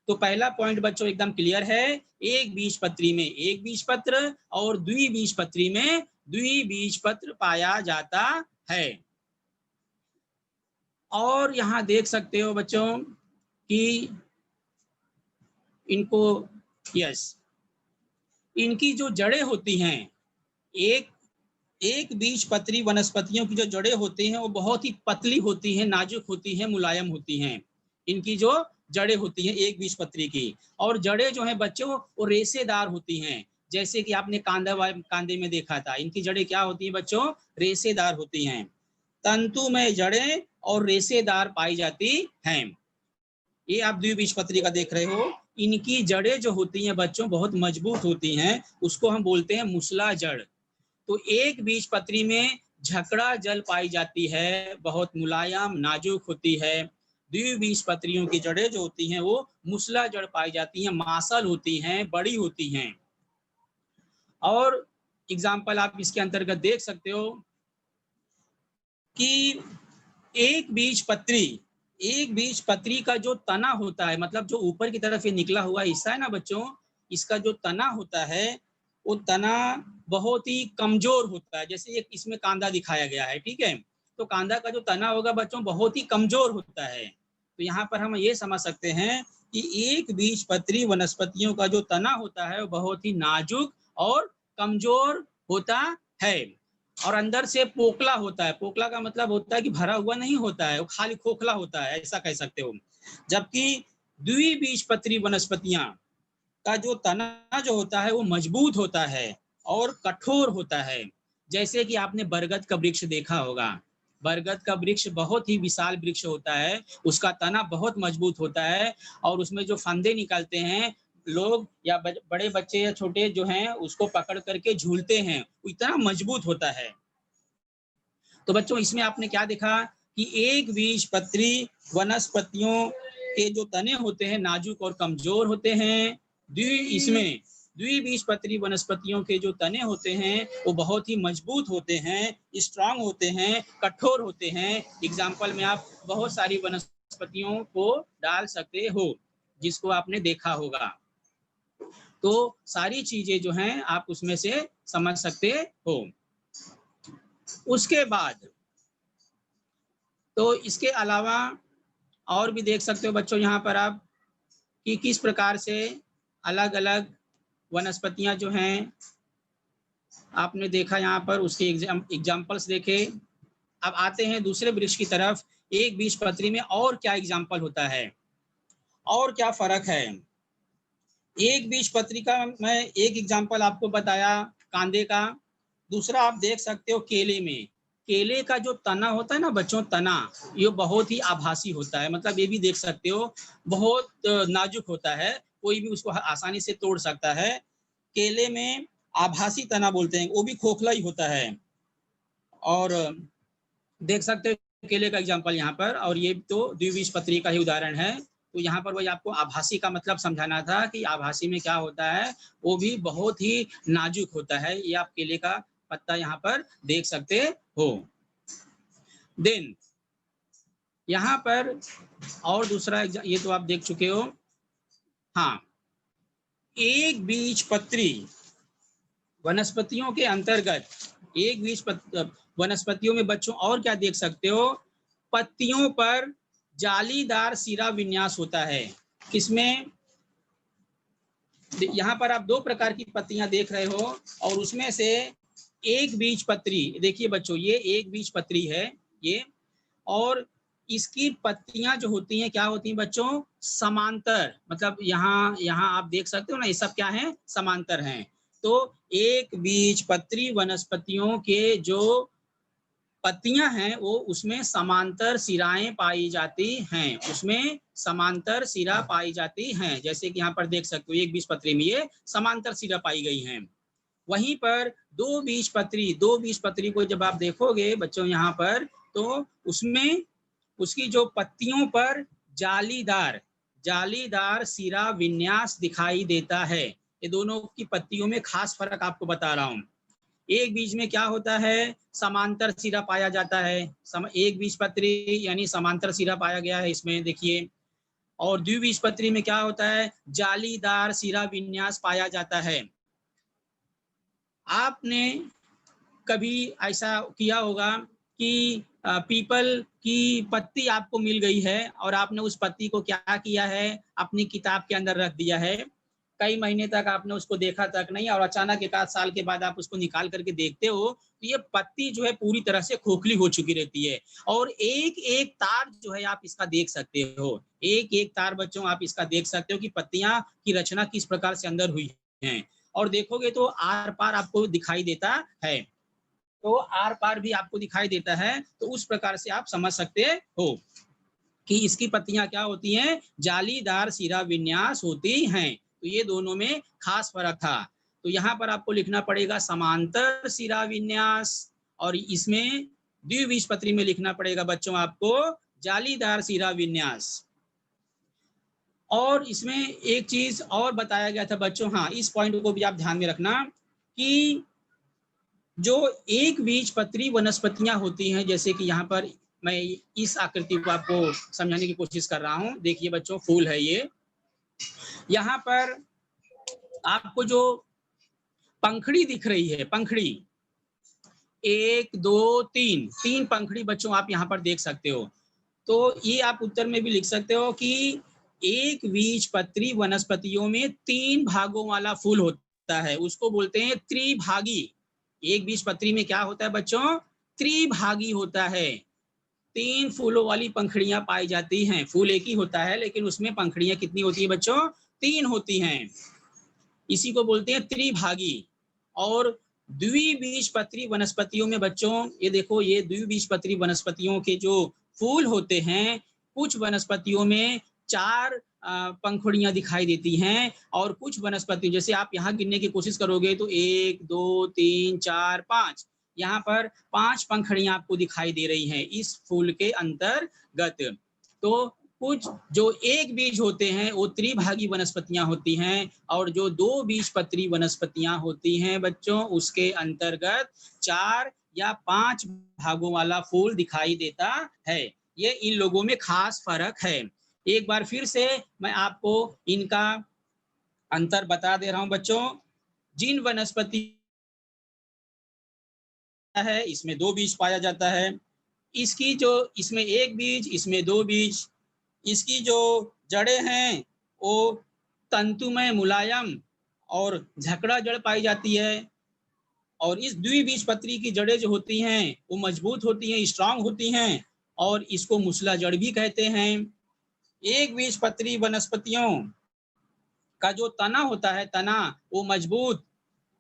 Speaker 1: तो पहला पॉइंट बच्चों एकदम क्लियर है, एक बीजपत्री में एक बीज पत्र और द्विबीजपत्री में द्विबीजपत्र पाया जाता है। और यहाँ देख सकते हो बच्चों कि इनको, यस, इनकी जो जड़ें होती हैं, एक बीजपत्री वनस्पतियों की जो जड़ें होती हैं वो बहुत ही पतली होती हैं, नाजुक होती हैं, मुलायम होती हैं। इनकी जो जड़ें होती हैं एक बीजपत्री की, और जड़ें जो हैं बच्चों वो रेशेदार होती हैं। जैसे कि आपने कांदे में देखा था, इनकी जड़ें क्या होती हैं बच्चों, रेशेदार होती हैं। तंतुमय जड़ें और रेशेदार पाई जाती हैं। ये आप द्विबीजपत्री का देख रहे हो, इनकी जड़ें जो होती हैं बच्चों बहुत मजबूत होती हैं, उसको हम बोलते हैं मुसला जड़। तो एक बीजपत्री में झकड़ा जल पाई जाती है, बहुत मुलायम नाजुक होती है। द्विबीजपत्रियों की जड़ें जो होती हैं वो मुसला जड़ पाई जाती हैं, मांसल होती हैं, बड़ी होती हैं। और एग्जाम्पल आप इसके अंतर्गत देख सकते हो कि एक बीजपत्री का जो तना होता है, मतलब जो ऊपर की तरफ ये निकला हुआ हिस्सा है ना बच्चों, इसका जो तना होता है वो तना बहुत ही कमजोर होता है। जैसे ये इसमें कांदा दिखाया गया है, ठीक है, तो कांदा का जो तना होगा बच्चों बहुत ही कमजोर होता है। तो यहाँ पर हम ये समझ सकते हैं कि एक बीजपत्री वनस्पतियों का जो तना होता है वो बहुत ही नाजुक और कमजोर होता है, और अंदर से पोकला होता है। पोकला का मतलब होता है कि भरा हुआ नहीं होता है, वो खाली खोखला होता है, ऐसा कह सकते हो। जबकि द्विबीजपत्री वनस्पतियां का जो तना जो होता है वो मजबूत होता है और कठोर होता है। जैसे कि आपने बरगद का वृक्ष देखा होगा, बरगद का वृक्ष बहुत ही विशाल वृक्ष होता है, उसका तना बहुत मजबूत होता है, और उसमें जो फंदे निकलते हैं, लोग या बड़े बच्चे या छोटे जो हैं उसको पकड़ करके झूलते हैं, वो इतना मजबूत होता है। तो बच्चों इसमें आपने क्या देखा कि एक बीजपत्री वनस्पतियों के जो तने होते हैं नाजुक और कमजोर होते हैं। इसमें द्विबीजपत्री वनस्पतियों के जो तने होते हैं वो बहुत ही मजबूत होते हैं, स्ट्रांग होते हैं, कठोर होते हैं। एग्जाम्पल में आप बहुत सारी वनस्पतियों को डाल सकते हो जिसको आपने देखा होगा। तो सारी चीजें जो हैं आप उसमें से समझ सकते हो। उसके बाद तो इसके अलावा और भी देख सकते हो बच्चों यहाँ पर आप कि किस प्रकार से अलग अलग वनस्पतियां जो हैं आपने देखा यहाँ पर, उसके एग्जाम्पल्स देखे। अब आते हैं दूसरे वृक्ष की तरफ। एक बीजपत्री में और क्या एग्जाम्पल होता है और क्या फर्क है। एक बीजपत्री का मैं एक एग्जाम्पल आपको बताया कांदे का। दूसरा आप देख सकते हो केले में। केले का जो तना होता है ना बच्चों, तना ये बहुत ही आभासी होता है, मतलब ये भी देख सकते हो बहुत नाजुक होता है, कोई भी उसको आसानी से तोड़ सकता है। केले में आभासी तना बोलते हैं, वो भी खोखला ही होता है। और देख सकते हो केले का एग्जाम्पल यहाँ पर, और ये तो द्विबीजपत्री का ही उदाहरण है। तो यहाँ पर वही आपको आभासी का मतलब समझाना था कि आभासी में क्या होता है, वो भी बहुत ही नाजुक होता है। ये आप केले का पत्ता यहाँ पर देख सकते हो। देन यहाँ पर और दूसरा ये तो आप देख चुके हो। हाँ, एक बीजपत्री वनस्पतियों के अंतर्गत एक वनस्पतियों में बच्चों और क्या देख सकते हो, पत्तियों पर जालीदार सिरा विन्यास होता है। किसमें, यहाँ पर आप दो प्रकार की पत्तियां देख रहे हो और उसमें से एक बीजपत्री, देखिए बच्चों ये एक बीजपत्री है ये, और इसकी पत्तियां जो होती हैं क्या होती हैं बच्चों, समांतर। मतलब यहाँ आप देख सकते हो ना, ये सब क्या है, समांतर हैं। तो एक बीजपत्री वनस्पतियों के जो पत्तियां हैं वो उसमें समांतर सिराएं पाई जाती हैं, उसमें समांतर सिरा पाई जाती हैं। जैसे कि यहाँ पर देख सकते हो एक बीजपत्री में ये समांतर सिरा पाई गई हैं। वहीं पर दो बीजपत्री को जब आप देखोगे बच्चों यहाँ पर, तो उसमें उसकी जो पत्तियों पर जालीदार सिरा विन्यास दिखाई देता है। ये दोनों की पत्तियों में खास फर्क आपको बता रहा हूँ। एक बीज में क्या होता है, समांतर सिरा पाया जाता है, एक बीजपत्री यानी समांतर सिरा पाया गया है इसमें देखिए। और द्विबीजपत्री में क्या होता है, जालीदार सिरा विन्यास पाया जाता है। आपने कभी ऐसा किया होगा कि पीपल की पत्ती आपको मिल गई है और आपने उस पत्ती को क्या किया है, अपनी किताब के अंदर रख दिया है। कई महीने तक आपने उसको देखा तक नहीं, और अचानक एक आध साल के बाद आप उसको निकाल करके देखते हो तो ये पत्ती जो है पूरी तरह से खोखली हो चुकी रहती है। और एक एक तार जो है आप इसका देख सकते हो, एक एक तार बच्चों आप इसका देख सकते हो कि पत्तियां की रचना किस प्रकार से अंदर हुई है। और देखोगे तो आर पार आपको दिखाई देता है, तो आर पार भी आपको दिखाई देता है। तो उस प्रकार से आप समझ सकते हो कि इसकी पत्तियां क्या होती हैं, जालीदार सिरा विन्यास होती हैं। तो ये दोनों में खास फर्क था। तो यहाँ पर आपको लिखना पड़ेगा समांतर सिरा विन्यास, और इसमें द्विबीजपत्री में लिखना पड़ेगा बच्चों आपको जालीदार सिरा विन्यास। और इसमें एक चीज और बताया गया था बच्चों, हाँ इस पॉइंट को भी आप ध्यान में रखना कि जो एक बीजपत्री वनस्पतियां होती हैं, जैसे कि यहाँ पर मैं इस आकृति को आपको समझाने की कोशिश कर रहा हूँ। देखिए बच्चों फूल है ये, यहाँ पर आपको जो पंखड़ी दिख रही है, पंखड़ी 1 2 3 पंखड़ी बच्चों आप यहाँ पर देख सकते हो। तो ये आप उत्तर में भी लिख सकते हो कि एक बीजपत्री वनस्पतियों में 3 भागों वाला फूल होता है, उसको बोलते हैं त्रिभागी। एक बीजपत्री में क्या होता है बच्चों, त्रिभागी होता है। 3 फूलों वाली पंखड़ियां पाई जाती हैं। फूल एक ही होता है लेकिन उसमें पंखड़ियां कितनी होती है बच्चों, 3 होती हैं। इसी को बोलते हैं त्रिभागी। और द्विबीजपत्री वनस्पतियों में बच्चों ये देखो, ये द्विबीजपत्री वनस्पतियों के जो फूल होते हैं, कुछ वनस्पतियों में 4 पंखुड़ियां दिखाई देती हैं, और कुछ वनस्पति जैसे आप यहाँ गिनने की कोशिश करोगे तो 1 2 3 4 5, यहाँ पर 5 पंखड़ियां आपको दिखाई दे रही हैं इस फूल के अंतर्गत। तो कुछ जो एक बीज होते हैं वो त्रिभागी वनस्पतियां होती हैं, और जो 2 बीजपत्री वनस्पतियां होती हैं बच्चों उसके अंतर्गत 4 या 5 भागों वाला फूल दिखाई देता है। ये इन लोगों में खास फर्क है। एक बार फिर से मैं आपको इनका अंतर बता दे रहा हूं बच्चों। जिन वनस्पति है इसमें 2 बीज पाया जाता है, इसकी जो इसमें 1 बीज, इसमें 2 बीज, इसकी जो जड़ें हैं वो तंतुमय मुलायम और झकड़ा जड़ पाई जाती है, और इस द्विबीजपत्री की जड़ें जो होती हैं वो मजबूत होती हैं, स्ट्रांग होती हैं, और इसको मूसला जड़ भी कहते हैं। एक बीजपत्री वनस्पतियों का जो तना होता है, तना वो मजबूत,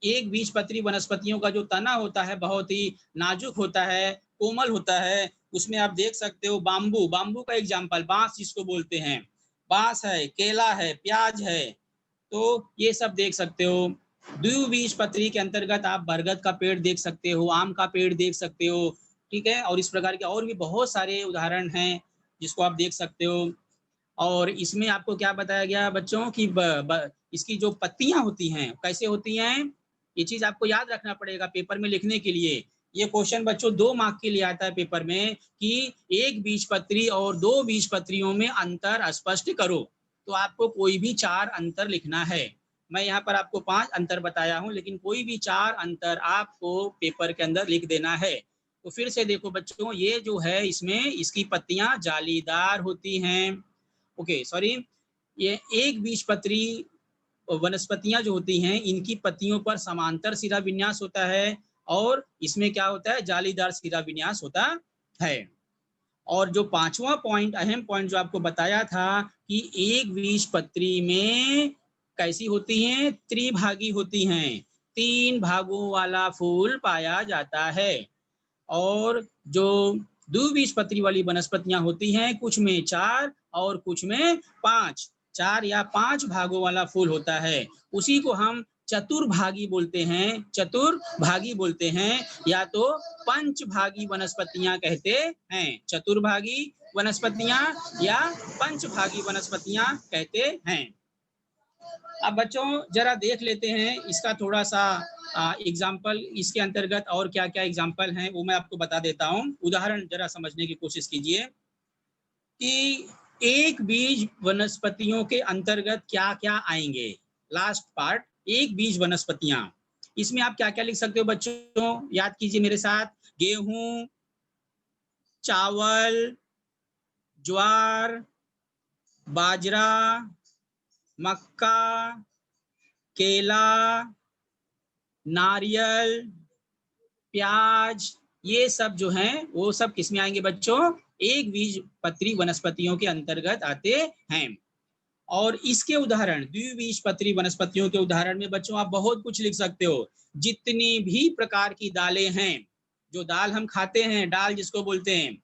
Speaker 1: एक बीजपत्री वनस्पतियों का जो तना होता है बहुत ही नाजुक होता है, कोमल होता है। उसमें आप देख सकते हो बाम्बू, बाम्बू का एग्जाम्पल बांस जिसको बोलते हैं, बांस है, केला है, प्याज है, तो ये सब देख सकते हो। द्विबीजपत्री के अंतर्गत आप बरगद का पेड़ देख सकते हो, आम का पेड़ देख सकते हो, ठीक है, और इस प्रकार के और भी बहुत सारे उदाहरण हैं जिसको आप देख सकते हो। और इसमें आपको क्या बताया गया बच्चों कि इसकी जो पत्तियां होती हैं कैसे होती हैं, ये चीज आपको याद रखना पड़ेगा पेपर में लिखने के लिए। ये क्वेश्चन बच्चों 2 मार्क के लिए आता है पेपर में कि एक बीजपत्री और 2 बीजपत्रियों में अंतर स्पष्ट करो। तो आपको कोई भी 4 अंतर लिखना है। मैं यहाँ पर आपको 5 अंतर बताया हूँ, लेकिन कोई भी 4 अंतर आपको पेपर के अंदर लिख देना है। तो फिर से देखो बच्चों, ये जो है इसमें इसकी पत्तियां जालीदार होती हैं। ओके सॉरी, ये एक बीजपत्री वनस्पतियां जो होती हैं इनकी पत्तियों पर समांतर सिरा विन्यास होता है, और इसमें क्या होता है, जालीदार सिरा विन्यास होता है। और जो 5वां पॉइंट, अहम पॉइंट जो आपको बताया था कि एक बीजपत्री में कैसी होती हैं, त्रिभागी होती हैं, 3 भागों वाला फूल पाया जाता है। और जो द्विबीजपत्री वाली वनस्पतियां होती हैं कुछ में 4 और कुछ में 5, 4 या 5 भागों वाला फूल होता है, उसी को हम चतुर्भागी बोलते हैं, चतुर्भागी बोलते हैं, या तो पंचभागी वनस्पतियां कहते हैं। चतुर्भागी वनस्पतियां या पंचभागी वनस्पतियां कहते हैं। अब बच्चों जरा देख लेते हैं इसका थोड़ा सा एग्जाम्पल, इसके अंतर्गत और क्या क्या एग्जाम्पल हैं वो मैं आपको बता देता हूँ। उदाहरण जरा समझने की कोशिश कीजिए कि एक बीज वनस्पतियों के अंतर्गत क्या क्या आएंगे। लास्ट पार्ट, एक बीज वनस्पतियां, इसमें आप क्या क्या लिख सकते हो बच्चों, याद कीजिए मेरे साथ। गेहूं, चावल, ज्वार, बाजरा, मक्का, केला, नारियल, प्याज, ये सब जो हैं वो सब किसमें आएंगे बच्चों, एक बीजपत्री वनस्पतियों के अंतर्गत आते हैं। और इसके उदाहरण, द्विबीजपत्री वनस्पतियों के उदाहरण में बच्चों आप बहुत कुछ लिख सकते हो। जितनी भी प्रकार की दालें हैं, जो दाल हम खाते हैं, दाल जिसको बोलते हैं,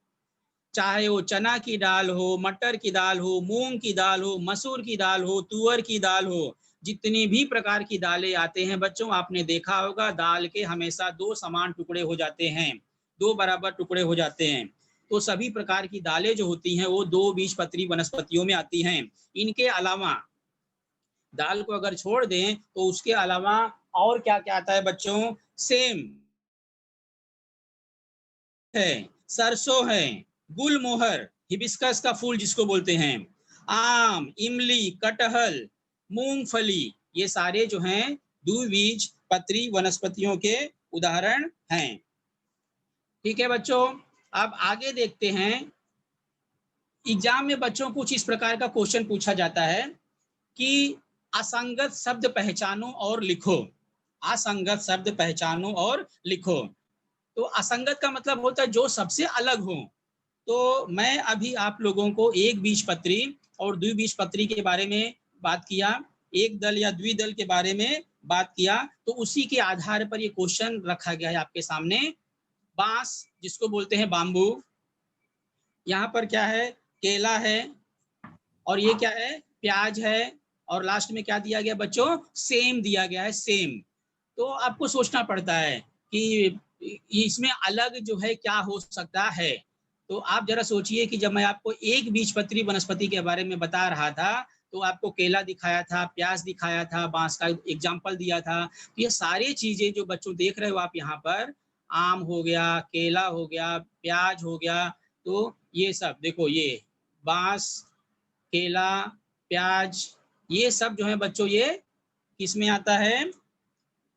Speaker 1: चाहे वो चना की दाल हो, मटर की दाल हो, मूंग की दाल हो, मसूर की दाल हो, तुअर की दाल हो, जितनी भी प्रकार की दालें आते हैं बच्चों, आपने देखा होगा दाल के हमेशा 2 समान टुकड़े हो जाते हैं, 2 बराबर टुकड़े हो जाते हैं। तो सभी प्रकार की दालें जो होती हैं वो 2 बीजपत्री वनस्पतियों में आती हैं। इनके अलावा दाल को अगर छोड़ दें तो उसके अलावा और क्या क्या आता है बच्चों, सेम है, सरसों है, गुलमोहर, हिबिस्कस का फूल जिसको बोलते हैं, आम, इमली, कटहल, मूंगफली, ये सारे जो हैं द्विबीजपत्री वनस्पतियों के उदाहरण हैं। ठीक है बच्चों, अब आगे देखते हैं। एग्जाम में बच्चों कुछ इस प्रकार का क्वेश्चन पूछा जाता है कि असंगत शब्द पहचानो और लिखो। असंगत शब्द पहचानो और लिखो। तो असंगत का मतलब होता है जो सबसे अलग हो। तो मैं अभी आप लोगों को एक बीजपत्री और द्विबीजपत्री के बारे में बात किया, एक दल या द्विदल के बारे में बात किया, तो उसी के आधार पर ये क्वेश्चन रखा गया है आपके सामने। बांस जिसको बोलते हैं बाम्बू, यहाँ पर क्या है, केला है, और ये क्या है, प्याज है, और लास्ट में क्या दिया गया बच्चों, सेम दिया गया है, सेम। तो आपको सोचना पड़ता है कि इसमें अलग जो है क्या हो सकता है। तो आप जरा सोचिए कि जब मैं आपको एक बीजपत्री वनस्पति के बारे में बता रहा था, तो आपको केला दिखाया था, प्याज दिखाया था, बांस का एग्जाम्पल दिया था। तो ये सारी चीजें जो बच्चों देख रहे हो आप यहाँ पर, आम हो गया, केला हो गया, प्याज हो गया, तो ये सब देखो, ये बांस, केला, प्याज, ये सब जो है बच्चों ये किसमें आता है,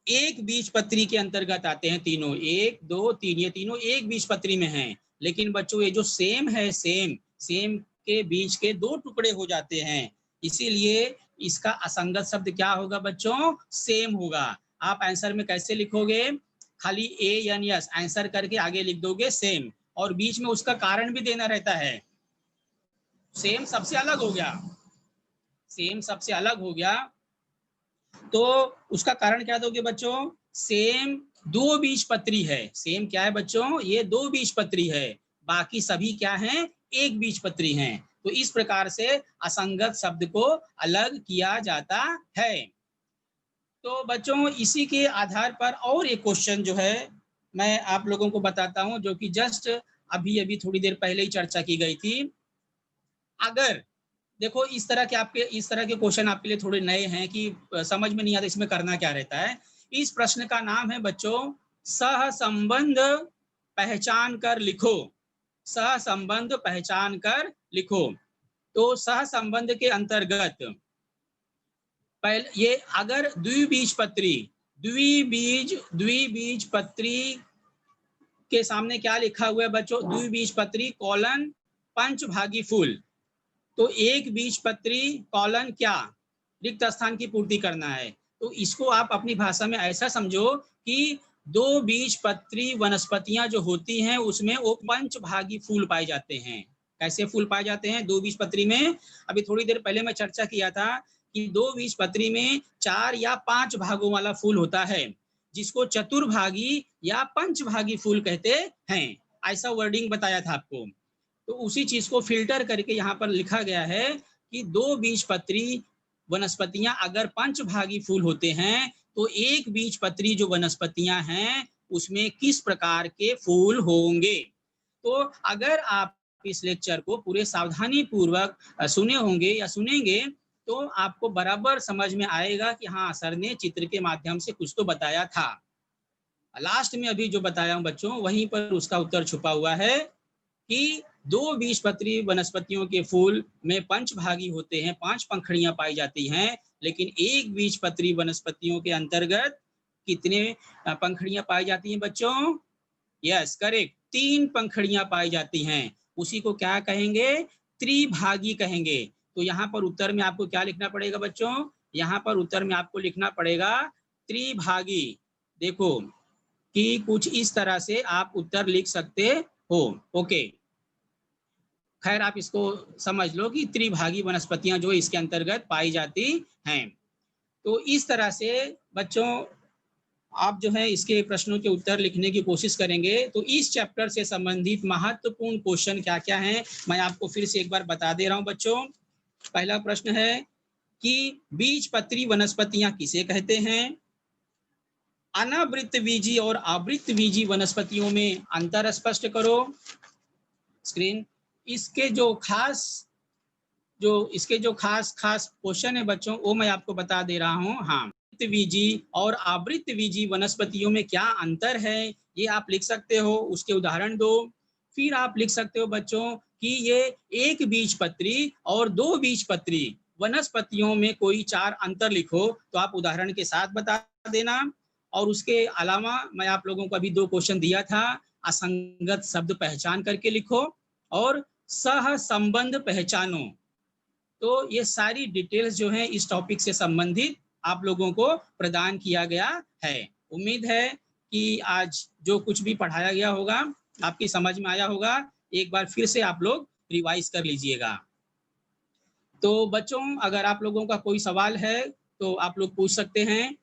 Speaker 1: एक बीजपत्री के अंतर्गत आते हैं तीनों। 1 2 3 ये तीनों एक बीजपत्री में हैं। लेकिन बच्चों ये जो सेम है, सेम के बीज के 2 टुकड़े हो जाते हैं, इसीलिए इसका असंगत शब्द क्या होगा बच्चों, सेम होगा। आप आंसर में कैसे लिखोगे, खाली ए एन एस आंसर करके आगे लिख दोगे सेम, और बीच में उसका कारण भी देना रहता है। सेम सबसे अलग हो गया, सेम सबसे अलग हो गया, तो उसका कारण क्या दोगे बच्चों, सेम 2 बीजपत्री है। सेम क्या है बच्चों, ये 2 बीजपत्री है, बाकी सभी क्या हैं, एक बीजपत्री हैं। तो इस प्रकार से असंगत शब्द को अलग किया जाता है। तो बच्चों इसी के आधार पर और एक क्वेश्चन जो है मैं आप लोगों को बताता हूं, जो कि जस्ट अभी अभी थोड़ी देर पहले ही चर्चा की गई थी। अगर देखो इस तरह के क्वेश्चन आपके लिए थोड़े नए हैं कि समझ में नहीं आता इसमें करना क्या रहता है। इस प्रश्न का नाम है बच्चों सहसंबंध पहचान कर लिखो। सहसंबंध पहचान कर लिखो। तो सहसंबंध के अंतर्गत पहले ये अगर द्विबीजपत्री के सामने क्या लिखा हुआ है बच्चों, द्विबीजपत्री कॉलन पंचभागी फूल, तो एक बीजपत्री कॉलन क्या, रिक्त स्थान की पूर्ति करना है। तो इसको आप अपनी भाषा में ऐसा समझो कि 2 बीजपत्री वनस्पतियां जो होती हैं उसमें वो पंचभागी फूल पाए जाते हैं। कैसे फूल पाए जाते हैं 2 बीजपत्री में, अभी थोड़ी देर पहले मैं चर्चा किया था कि 2 बीजपत्री में 4 या 5 भागों वाला फूल होता है, जिसको चतुर्भागी या पंचभागी फूल कहते हैं। ऐसा वर्डिंग बताया था आपको। तो उसी चीज को फिल्टर करके यहाँ पर लिखा गया है कि 2 बीजपत्री वनस्पतियां अगर पंचभागी फूल होते हैं तो एक बीजपत्री जो वनस्पतियां हैं उसमें किस प्रकार के फूल होंगे। तो अगर आप इस लेक्चर को पूरे सावधानी पूर्वक सुने होंगे या सुनेंगे तो आपको बराबर समझ में आएगा कि हाँ सर ने चित्र के माध्यम से कुछ तो बताया था। लास्ट में अभी जो बताया हूं बच्चों वहीं पर उसका उत्तर छुपा हुआ है कि 2 बीजपत्री वनस्पतियों के फूल में पंचभागी होते हैं, 5 पंखुड़ियां पाई जाती हैं, लेकिन एक बीजपत्री वनस्पतियों के अंतर्गत कितने पंखुड़ियां पाई जाती हैं बच्चों, यस करेक्ट, 3 पंखुड़ियां पाई जाती हैं। उसी को क्या कहेंगे, त्रिभागी कहेंगे। तो यहाँ पर उत्तर में आपको क्या लिखना पड़ेगा बच्चों, यहाँ पर उत्तर में आपको लिखना पड़ेगा त्रिभागी। देखो कि कुछ इस तरह से आप उत्तर लिख सकते हो। ओके, खैर आप इसको समझ लो कि त्रिभागी वनस्पतियां जो इसके अंतर्गत पाई जाती हैं। तो इस तरह से बच्चों आप जो है इसके प्रश्नों के उत्तर लिखने की कोशिश करेंगे। तो इस चैप्टर से संबंधित महत्वपूर्ण क्वेश्चन क्या क्या हैं मैं आपको फिर से एक बार बता दे रहा हूं बच्चों। पहला प्रश्न है कि बीजपत्री वनस्पतियां किसे कहते हैं, अनावृतबीजी और आवृतबीजी वनस्पतियों में अंतर स्पष्ट करो। स्क्रीन इसके जो खास क्वेश्चन है बच्चों वो मैं आपको बता दे रहा हूं। हाँ, आवृतबीजी और आवृतबीजी वनस्पतियों में क्या अंतर है ये आप लिख सकते हो, उसके उदाहरण दो। फिर आप लिख सकते हो बच्चों कि ये एक बीजपत्री और 2 बीजपत्री वनस्पतियों में कोई 4 अंतर लिखो, तो आप उदाहरण के साथ बता देना। और उसके अलावा मैं आप लोगों को अभी 2 क्वेश्चन दिया था, असंगत शब्द पहचान करके लिखो और सहसंबंध पहचानो। तो ये सारी डिटेल्स जो है इस टॉपिक से संबंधित आप लोगों को प्रदान किया गया है। उम्मीद है कि आज जो कुछ भी पढ़ाया गया होगा आपकी समझ में आया होगा। एक बार फिर से आप लोग रिवाइज कर लीजिएगा। तो बच्चों अगर आप लोगों का कोई सवाल है तो आप लोग पूछ सकते हैं।